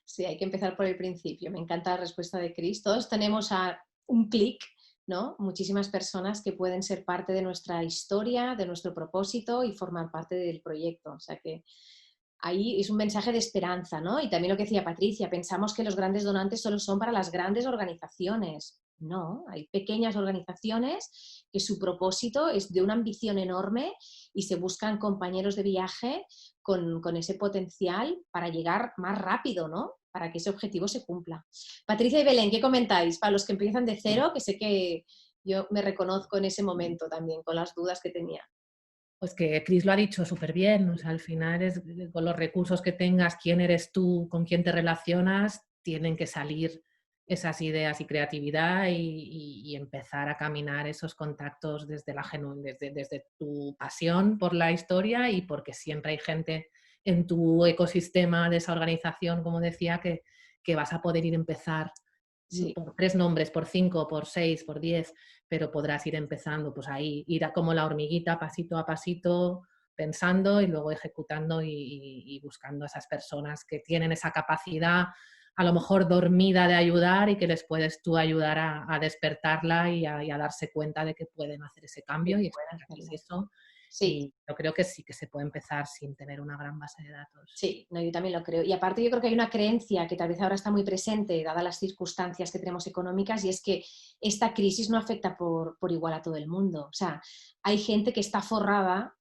Sí, hay que empezar por el principio. Me encanta la respuesta de Chris. Todos tenemos a un clic, ¿no? Muchísimas personas que pueden ser parte de nuestra historia, de nuestro propósito y formar parte del proyecto. O sea que ahí es un mensaje de esperanza, ¿no? Y también lo que decía Patricia, pensamos que los grandes donantes solo son para las grandes organizaciones. No, hay pequeñas organizaciones que su propósito es de una ambición enorme y se buscan compañeros de viaje con ese potencial para llegar más rápido, ¿no? Para que ese objetivo se cumpla. Patricia y Belén, ¿qué comentáis? Para los que empiezan de cero, que sé que yo me reconozco en ese momento también, con las dudas que tenía. Pues que Chris lo ha dicho súper bien, o sea, al final es con los recursos que tengas, quién eres tú, con quién te relacionas, tienen que salir esas ideas y creatividad y empezar a caminar esos contactos desde tu pasión por la historia y porque siempre hay gente en tu ecosistema de esa organización, como decía, que vas a poder empezar por 3 nombres, por 5, por 6, por 10, pero podrás ir empezando pues ahí, ir como la hormiguita pasito a pasito, pensando y luego ejecutando y buscando a esas personas que tienen esa capacidad a lo mejor dormida de ayudar y que les puedes tú ayudar a despertarla y a darse cuenta de que pueden hacer ese cambio y explicarles eso. Sí. Y yo creo que sí que se puede empezar sin tener una gran base de datos. Sí, no, yo también lo creo. Y aparte yo creo que hay una creencia que tal vez ahora está muy presente, dadas las circunstancias que tenemos económicas, y es que esta crisis no afecta por igual a todo el mundo. O sea, hay gente que está forrada,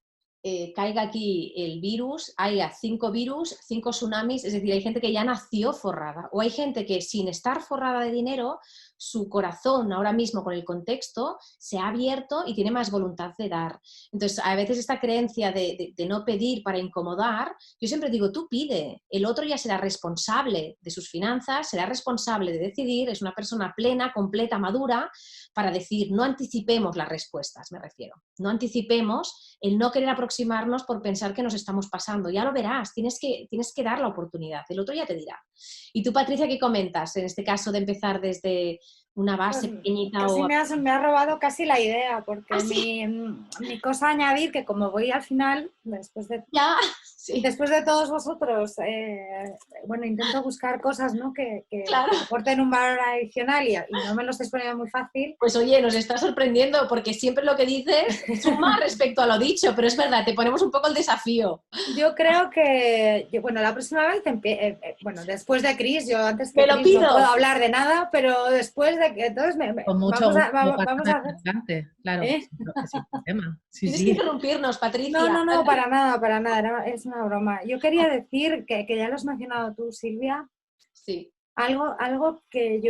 caiga aquí el virus, haya 5 virus, 5 tsunamis, es decir, hay gente que ya nació forrada. O hay gente que sin estar forrada de dinero, su corazón ahora mismo con el contexto se ha abierto y tiene más voluntad de dar. Entonces, a veces esta creencia de no pedir para incomodar, yo siempre digo, tú pide, el otro ya será responsable de sus finanzas, será responsable de decidir, es una persona plena, completa, madura, para decir, no anticipemos las respuestas, me refiero. No anticipemos el no querer aproximarnos por pensar que nos estamos pasando. Ya lo verás, tienes que dar la oportunidad, el otro ya te dirá. Y tú, Patricia, ¿qué comentas en este caso de empezar desde una base pequeñita? Casi o... me has robado casi la idea, porque ¿sí? mi cosa a añadir, que como voy al final, después de todos vosotros, bueno, intento buscar cosas, ¿no? que aporten un valor adicional y no me lo estáis poniendo muy fácil. Pues oye, nos está sorprendiendo porque siempre lo que dices suma respecto a lo dicho, pero es verdad, te ponemos un poco el desafío. Yo creo que, bueno, la próxima vez, bueno, después de Chris, yo antes que me lo Chris pido. no puedo hablar de nada, pero después de que entonces con mucho vamos a hacer. Claro, sin problema. Sí, Tienes que interrumpirnos, Patricia. No, para nada, es una broma. Yo quería decir que ya lo has mencionado tú, Silvia, sí. algo que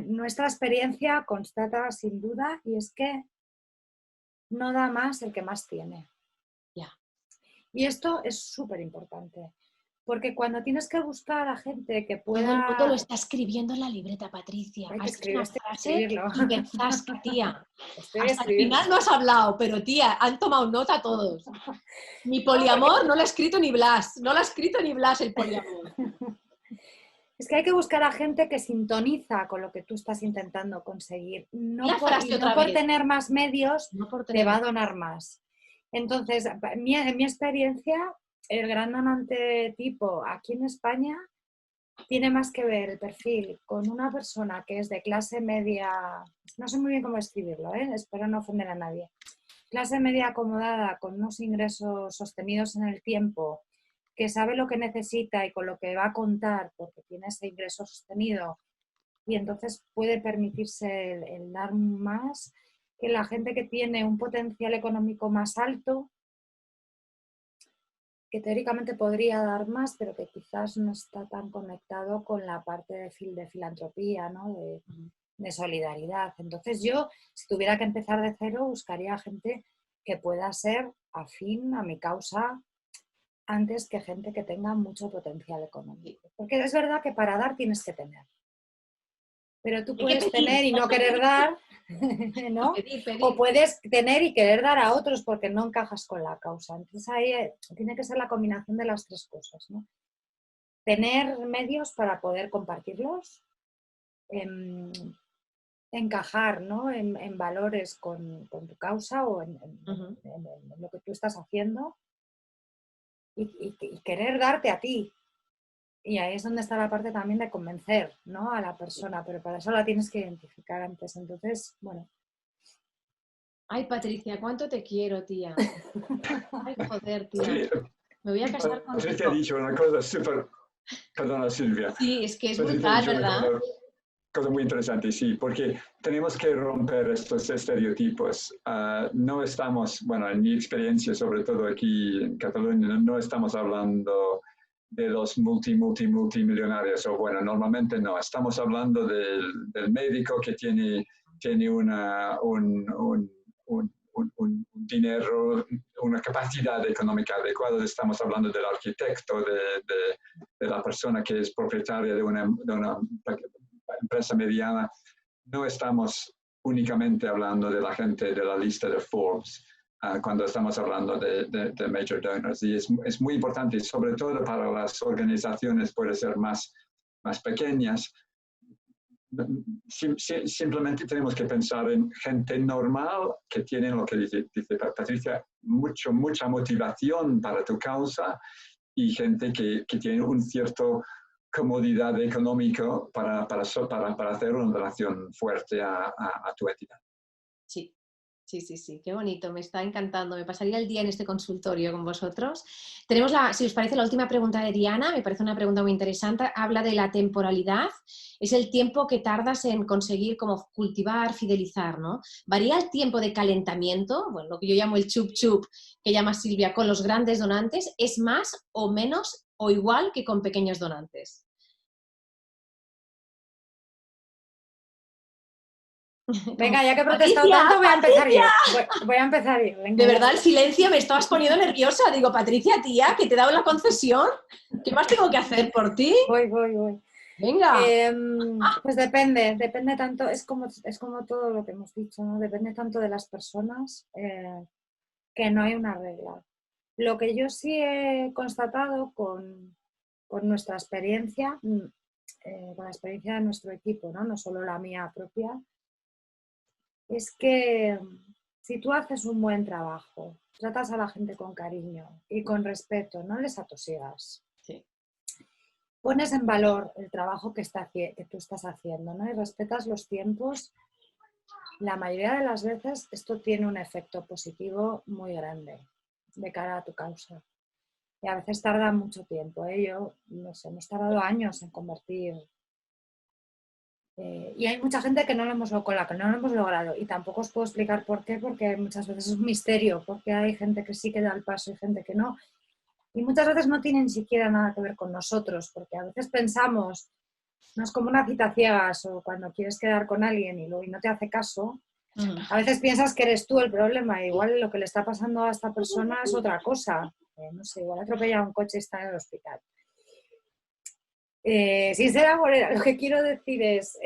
nuestra experiencia constata sin duda, y es que no da más el que más tiene. Ya. Y esto es súper importante, porque cuando tienes que buscar a gente que pueda... Todo el mundo lo está escribiendo en la libreta, Patricia. Hay que escribirlo. Tía. Hasta el final no has hablado, pero tía, han tomado nota todos. Mi poliamor no lo ha escrito ni Blas. No lo ha escrito ni Blas el poliamor. Es que hay que buscar a gente que sintoniza con lo que tú estás intentando conseguir. No por tener más medios, te va a donar más. Entonces, en mi experiencia, el gran donante tipo aquí en España tiene más que ver el perfil con una persona que es de clase media, no sé muy bien cómo escribirlo, espero no ofender a nadie, clase media acomodada con unos ingresos sostenidos en el tiempo, que sabe lo que necesita y con lo que va a contar porque tiene ese ingreso sostenido y entonces puede permitirse el dar más, que la gente que tiene un potencial económico más alto, que teóricamente podría dar más, pero que quizás no está tan conectado con la parte de filantropía, ¿no? de solidaridad. Entonces yo, si tuviera que empezar de cero, buscaría gente que pueda ser afín a mi causa antes que gente que tenga mucho potencial económico. Porque es verdad que para dar tienes que tener. Pero tú puedes tener y no querer dar, ¿no? Pedir. O puedes tener y querer dar a otros porque no encajas con la causa. Entonces ahí tiene que ser la combinación de las tres cosas, ¿no? Tener medios para poder compartirlos, encajar, ¿no? en valores con tu causa o en lo que tú estás haciendo y querer darte a ti. Y ahí es donde está la parte también de convencer, ¿no? a la persona, pero para eso la tienes que identificar antes. Entonces, bueno. Ay, Patricia, ¿cuánto te quiero, tía? Ay, joder, tía. Sí, Me voy a casar contigo. Patricia ha dicho una cosa súper... Perdona, Silvia. Sí, es que es Patricia ha brutal, dicho ¿verdad? una cosa muy interesante, sí, porque tenemos que romper estos estereotipos. No estamos, bueno, en mi experiencia, sobre todo aquí en Cataluña, no estamos hablando de los multimillonarios, o bueno, normalmente no, estamos hablando del médico que tiene un dinero, una capacidad económica adecuada, estamos hablando del arquitecto, de la persona que es propietaria de una empresa mediana. No estamos únicamente hablando de la gente de la lista de Forbes cuando estamos hablando de major donors, y es muy importante, sobre todo para las organizaciones puede ser más pequeñas. Simplemente tenemos que pensar en gente normal que tiene lo que dice Patricia, mucha motivación para tu causa, y gente que tiene un cierto comodidad económica para hacer una relación fuerte a tu entidad. Sí, qué bonito, me está encantando. Me pasaría el día en este consultorio con vosotros. Tenemos, si os parece, la última pregunta de Diana, me parece una pregunta muy interesante. Habla de la temporalidad, es el tiempo que tardas en conseguir como cultivar, fidelizar, ¿no? ¿Varía el tiempo de calentamiento? Bueno, lo que yo llamo el chup-chup, que llama Silvia, con los grandes donantes, ¿es más o menos o igual que con pequeños donantes? Venga, ya que he protestado tanto, voy a empezar yo. Voy a empezar yo. Venga, de verdad, el silencio me estabas poniendo nerviosa. Digo, Patricia, tía, que te he dado la concesión. ¿Qué más tengo que hacer por ti? Voy. Venga. Pues depende tanto, es como todo lo que hemos dicho, ¿no? Depende tanto de las personas que no hay una regla. Lo que yo sí he constatado con nuestra experiencia, con la experiencia de nuestro equipo, no solo la mía propia, es que si tú haces un buen trabajo, tratas a la gente con cariño y con respeto, no les atosigas. Sí. Pones en valor el trabajo que tú estás haciendo, ¿no? Y respetas los tiempos. La mayoría de las veces esto tiene un efecto positivo muy grande de cara a tu causa. Y a veces tarda mucho tiempo. Yo, no sé, hemos tardado años en convertir. Y hay mucha gente que no lo hemos logrado. Y tampoco os puedo explicar por qué, porque muchas veces es un misterio, porque hay gente que sí que da el paso y gente que no. Y muchas veces no tiene ni siquiera nada que ver con nosotros, porque a veces pensamos, no es como una cita ciegas o cuando quieres quedar con alguien y no te hace caso, a veces piensas que eres tú el problema, igual lo que le está pasando a esta persona es otra cosa. No sé, igual atropella un coche y está en el hospital. Sin ser agorera, lo que quiero decir es,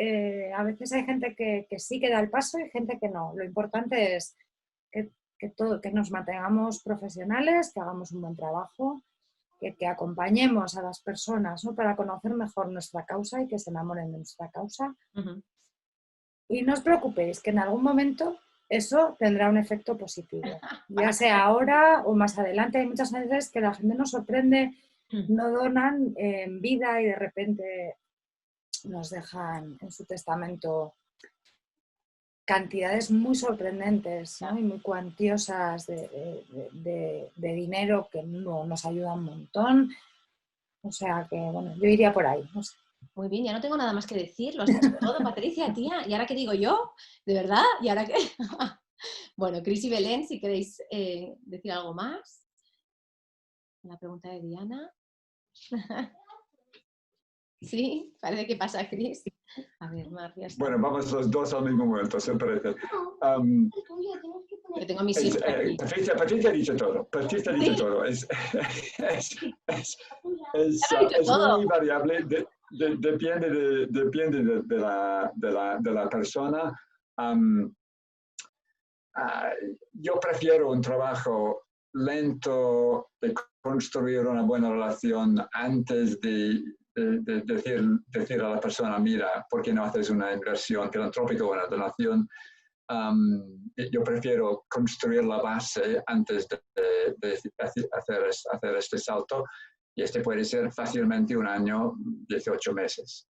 a veces hay gente que sí que da el paso y gente que no. Lo importante es que nos mantengamos profesionales, que hagamos un buen trabajo, que acompañemos a las personas, ¿no? Para conocer mejor nuestra causa y que se enamoren de nuestra causa. Y no os preocupéis, que en algún momento eso tendrá un efecto positivo, ya sea ahora o más adelante. Hay muchas veces que la gente nos sorprende, no donan en vida y de repente nos dejan en su testamento cantidades muy sorprendentes, ¿no? Y muy cuantiosas de dinero que nos ayuda un montón. O sea que, bueno, yo iría por ahí. No sé. Muy bien, ya no tengo nada más que decir, lo has dicho todo, Patricia, tía. ¿Y ahora qué digo yo? ¿De verdad? ¿Y ahora qué? Bueno, Cris y Belén, si queréis decir algo más. La pregunta de Diana. Sí, parece que pasa, Cris. A ver, Mar, ya está. Bueno, vamos los dos al mismo momento, se parece. Yo tengo mis hijos aquí. Patricia ha dicho todo. Patricia ha dicho Sí. todo. Ya lo he dicho Es todo. muy variable, depende de la persona. Yo prefiero un trabajo lento de construir una buena relación antes de decir a la persona, mira, ¿por qué no haces una inversión filantrópica o una donación? Yo prefiero construir la base antes de hacer este salto, y este puede ser fácilmente 1 año, 18 meses.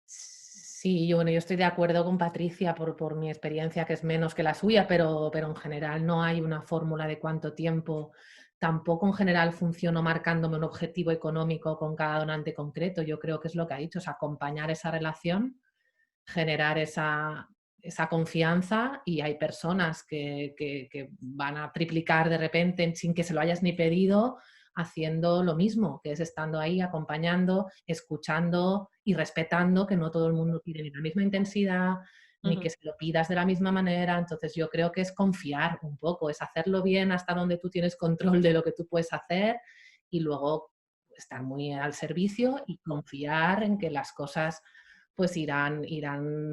Sí, yo estoy de acuerdo con Patricia por mi experiencia, que es menos que la suya, pero en general no hay una fórmula de cuánto tiempo. Tampoco en general funciono marcándome un objetivo económico con cada donante concreto. Yo creo que es lo que ha dicho, es acompañar esa relación, generar esa confianza, y hay personas que van a triplicar de repente sin que se lo hayas ni pedido, haciendo lo mismo, que es estando ahí, acompañando, escuchando y respetando que no todo el mundo tiene ni la misma intensidad, ni que se lo pidas de la misma manera. Entonces yo creo que es confiar un poco, es hacerlo bien hasta donde tú tienes control de lo que tú puedes hacer, y luego estar muy al servicio y confiar en que las cosas pues irán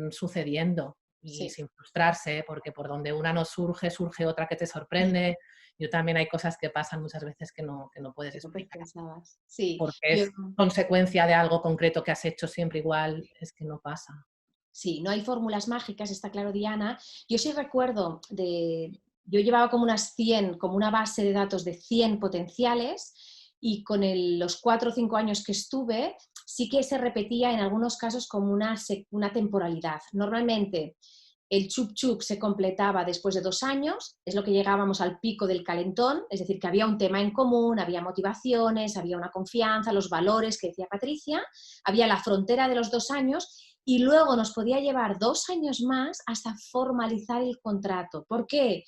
sucediendo, y Sí. sin frustrarse, porque por donde una no surge, surge otra que te sorprende. Yo también hay cosas que pasan muchas veces que no puedes explicar. Sí, porque es consecuencia de algo concreto que has hecho siempre igual, es que no pasa. Sí, no hay fórmulas mágicas, está claro, Diana. Yo sí recuerdo yo llevaba como como una base de datos de 100 potenciales, y con los 4 o 5 años que estuve, sí que se repetía en algunos casos como una temporalidad. Normalmente el chup-chup se completaba después de 2 años, es lo que llegábamos al pico del calentón, es decir, que había un tema en común, había motivaciones, había una confianza, los valores que decía Patricia, había la frontera de los 2 años, y luego nos podía llevar 2 años más hasta formalizar el contrato. ¿Por qué?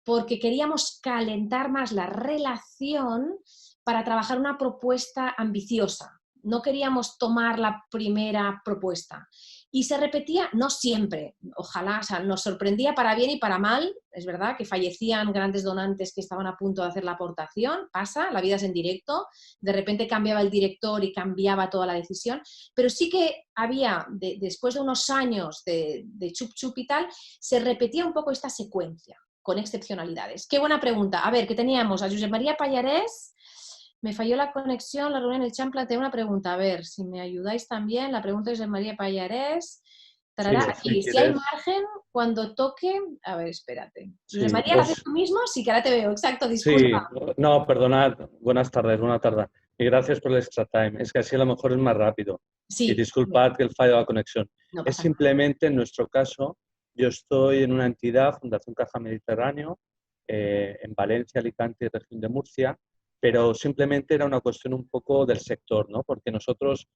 Porque queríamos calentar más la relación para trabajar una propuesta ambiciosa. No queríamos tomar la primera propuesta. Y se repetía, no siempre, ojalá, o sea, nos sorprendía para bien y para mal. Es verdad que fallecían grandes donantes que estaban a punto de hacer la aportación, pasa, la vida es en directo, de repente cambiaba el director y cambiaba toda la decisión, pero sí que había, después de unos años de chup chup y tal, se repetía un poco esta secuencia, con excepcionalidades. Qué buena pregunta. A ver, ¿qué teníamos? A Josep María Pallarés. Me falló la conexión, la reunión en el chat, planteé una pregunta. A ver, si me ayudáis también. La pregunta es de María Pallarés. Tarará, aquí, si hay margen, cuando toque... A ver, espérate. Sí, María, ¿haces tú mismo? Sí, que ahora te veo. Exacto, disculpa. Sí, no, perdonad. Buenas tardes. Y gracias por el extra time. Es que así a lo mejor es más rápido. Sí. Y disculpad que el fallo de la conexión. No es pasa simplemente, en nuestro caso, yo estoy en una entidad, Fundación Caja Mediterráneo, en Valencia, Alicante y región de Murcia, pero simplemente era una cuestión un poco del sector, ¿no? Porque nosotros,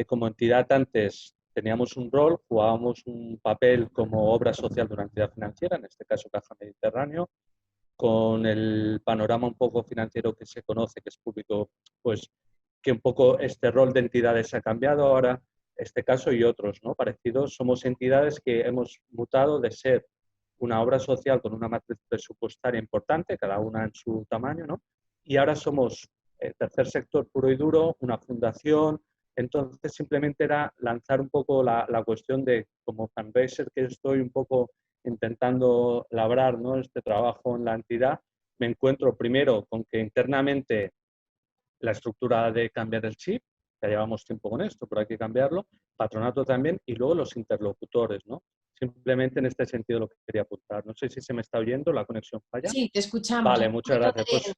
como entidad, antes teníamos un rol, jugábamos un papel como obra social de una entidad financiera, en este caso Caja Mediterráneo, con el panorama un poco financiero que se conoce, que es público, pues que un poco este rol de entidades ha cambiado ahora, este caso y otros, ¿no? Parecidos. Somos entidades que hemos mutado de ser una obra social con una matriz presupuestaria importante, cada una en su tamaño, ¿no? Y ahora somos tercer sector puro y duro, una fundación. Entonces simplemente era lanzar un poco la cuestión de, como fundraiser que estoy un poco intentando labrar, ¿no?, este trabajo en la entidad, me encuentro primero con que internamente la estructura de cambiar el chip, ya llevamos tiempo con esto, pero hay que cambiarlo, patronato también, y luego los interlocutores, ¿no? Simplemente en este sentido lo que quería apuntar. No sé si se me está oyendo, la conexión falla. Sí, te escuchamos. Vale, muchas gracias. Pues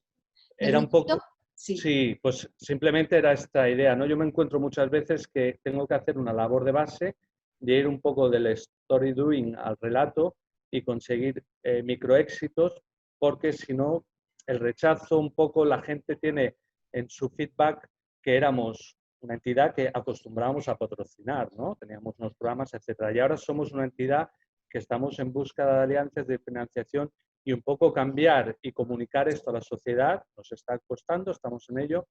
era un poco... Sí, pues simplemente era esta idea, ¿no? Yo me encuentro muchas veces que tengo que hacer una labor de base, de ir un poco del story doing al relato y conseguir microéxitos, porque si no, el rechazo un poco la gente tiene en su feedback que éramos una entidad que acostumbrábamos a patrocinar, ¿no? Teníamos unos programas, etcétera. Y ahora somos una entidad que estamos en búsqueda de alianzas de financiación, y un poco cambiar y comunicar esto a la sociedad nos está costando, estamos en ello,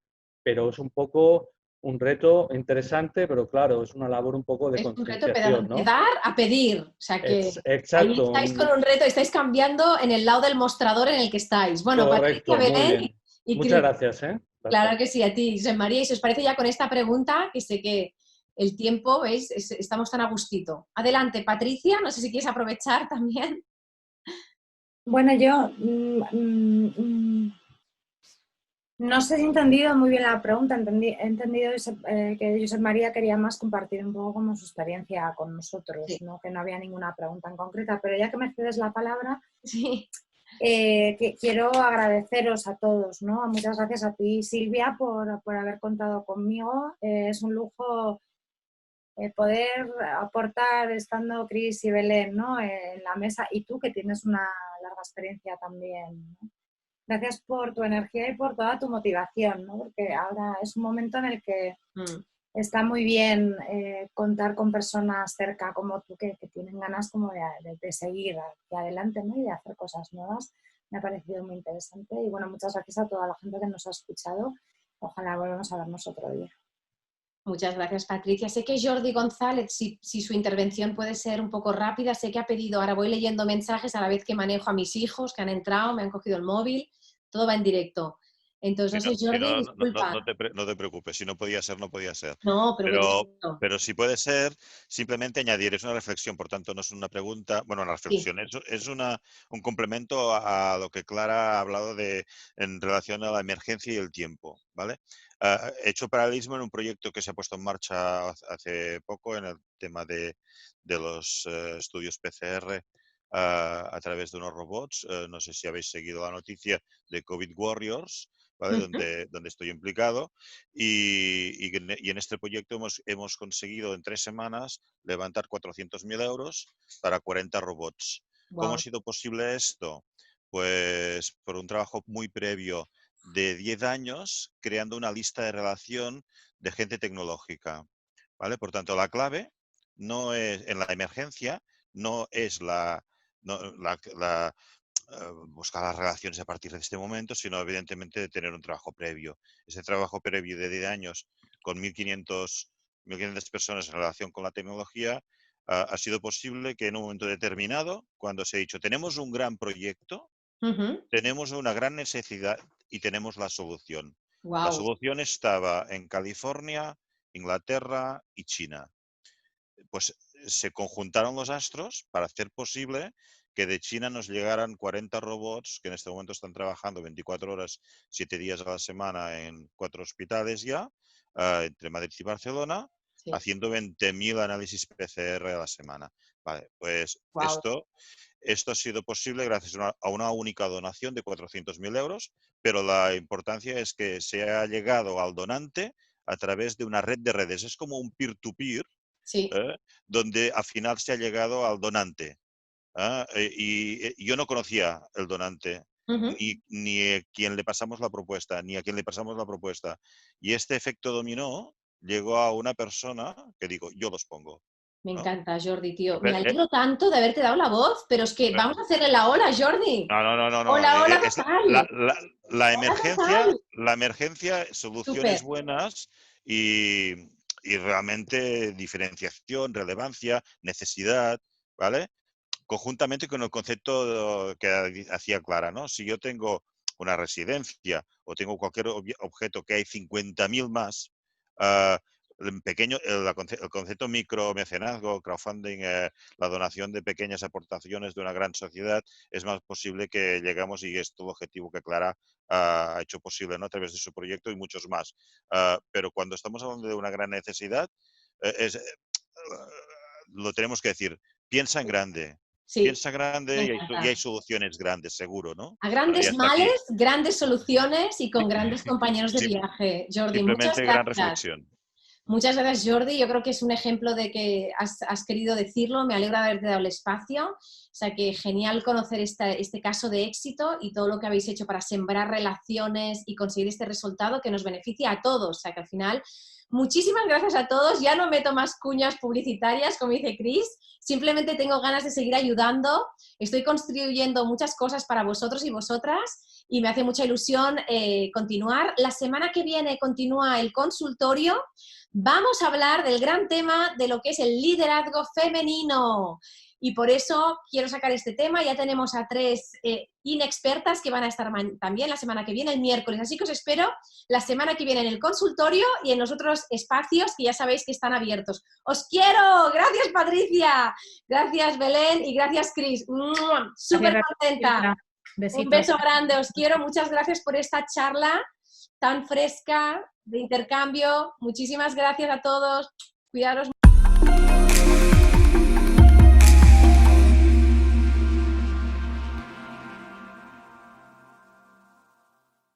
pero es un poco un reto interesante, pero claro, es una labor un poco de Es un reto concienciación, ¿no? de dar a pedir. O sea que ahí Exacto. estáis con un reto, estáis cambiando en el lado del mostrador en el que estáis. Bueno, Patricia, Correcto, muy Belén bien. y Muchas Cris. gracias, ¿eh? Claro Gracias. que sí, a ti, José María. Y si os parece ya con esta pregunta, que sé que el tiempo, ¿veis? Estamos tan a gustito. Adelante, Patricia, no sé si quieres aprovechar también. Bueno, yo no sé si he entendido muy bien la pregunta. He entendido que Josep María quería más compartir un poco como su experiencia con nosotros, Sí. ¿no? Que no había ninguna pregunta en concreta, pero ya que me cedes la palabra, Sí. que quiero agradeceros a todos, ¿no? Muchas gracias a ti, Silvia, por haber contado conmigo. Es un lujo poder aportar estando Cris y Belén, ¿no? En la mesa, y tú que tienes una larga experiencia también, ¿no? Gracias por tu energía y por toda tu motivación, ¿no? Porque ahora es un momento en el que está muy bien contar con personas cerca como tú que tienen ganas como de seguir hacia adelante, ¿no? Y de hacer cosas nuevas. Me ha parecido muy interesante y bueno, muchas gracias a toda la gente que nos ha escuchado. Ojalá volvamos a vernos otro día. Muchas gracias, Patricia. Sé que Jordi González, si su intervención puede ser un poco rápida, sé que ha pedido, ahora voy leyendo mensajes a la vez que manejo a mis hijos que han entrado, me han cogido el móvil, todo va en directo. Entonces, no sé, Jordi, disculpa. No te preocupes, si no podía ser, no podía ser. No, pero perfecto. Pero si puede ser, simplemente añadir, es una reflexión, por tanto no es una pregunta, bueno, una reflexión, Sí. es un complemento a lo que Clara ha hablado en relación a la emergencia y el tiempo, ¿vale? He hecho paralelismo en un proyecto que se ha puesto en marcha hace poco en el tema de los estudios PCR a través de unos robots. No sé si habéis seguido la noticia de COVID Warriors, ¿vale? Donde estoy implicado y en este proyecto hemos conseguido en 3 semanas levantar 400.000 euros para 40 robots. Wow. ¿Cómo ha sido posible esto? Pues por un trabajo muy previo de 10 años creando una lista de relación de gente tecnológica, ¿vale? Por tanto, la clave no es, en la emergencia no es buscar las relaciones a partir de este momento, sino evidentemente de tener un trabajo previo. Ese trabajo previo de 10 años con 1.500 personas en relación con la tecnología ha sido posible que en un momento determinado, cuando se ha dicho tenemos un gran proyecto, tenemos una gran necesidad y tenemos la solución. Wow. La solución estaba en California, Inglaterra y China. Pues se conjuntaron los astros para hacer posible que de China nos llegaran 40 robots que en este momento están trabajando 24 horas, 7 días a la semana en 4 hospitales ya, entre Madrid y Barcelona, Sí. haciendo 20.000 análisis PCR a la semana. Vale, pues Wow. esto ha sido posible gracias a una única donación de 400.000 euros, pero la importancia es que se ha llegado al donante a través de una red de redes. Es como un peer-to-peer, Sí. donde al final se ha llegado al donante. Y yo no conocía el donante, ni a quien le pasamos la propuesta, ni a quien le pasamos la propuesta. Y este efecto dominó llegó a una persona que digo, yo los pongo. Me ¿no? encanta, Jordi, tío. Me alegro tanto de haberte dado la voz, pero es que vamos a hacerle la ola, Jordi. No. Hola, hola total. La Total. emergencia, soluciones Súper. buenas y realmente diferenciación, relevancia, necesidad, ¿vale? Conjuntamente con el concepto que hacía Clara, ¿no? Si yo tengo una residencia o tengo cualquier objeto que hay 50.000 más, el concepto micromecenazgo, crowdfunding, la donación de pequeñas aportaciones de una gran sociedad, es más posible que llegamos, y es todo el objetivo que Clara ha hecho posible, ¿no? A través de su proyecto y muchos más. Pero cuando estamos hablando de una gran necesidad, lo tenemos que decir, piensa en grande. Sí, Piensa me grande y encanta. hay soluciones grandes, seguro, ¿no? A Bueno, ya grandes está aquí. males, grandes soluciones y con grandes compañeros de viaje. Jordi, muchas Simplemente gran gracias. reflexión. Muchas gracias, Jordi. Yo creo que es un ejemplo de que has querido decirlo. Me alegra haberte dado el espacio. O sea que genial conocer este caso de éxito y todo lo que habéis hecho para sembrar relaciones y conseguir este resultado que nos beneficia a todos. O sea que al final Muchísimas gracias a todos. Ya no meto más cuñas publicitarias, como dice Chris. Simplemente tengo ganas de seguir ayudando. Estoy construyendo muchas cosas para vosotros y vosotras y me hace mucha ilusión continuar. La semana que viene continúa el consultorio. Vamos a hablar del gran tema de lo que es el liderazgo femenino. Y por eso quiero sacar este tema. Ya tenemos a 3 inexpertas que van a estar también la semana que viene, el miércoles. Así que os espero la semana que viene en el consultorio y en los otros espacios que ya sabéis que están abiertos. ¡Os quiero! Gracias, Patricia. Gracias, Belén. Y gracias, Chris. Súper contenta. Besitos. Un beso grande. Os quiero. Muchas gracias por esta charla tan fresca de intercambio. Muchísimas gracias a todos. Cuidaros.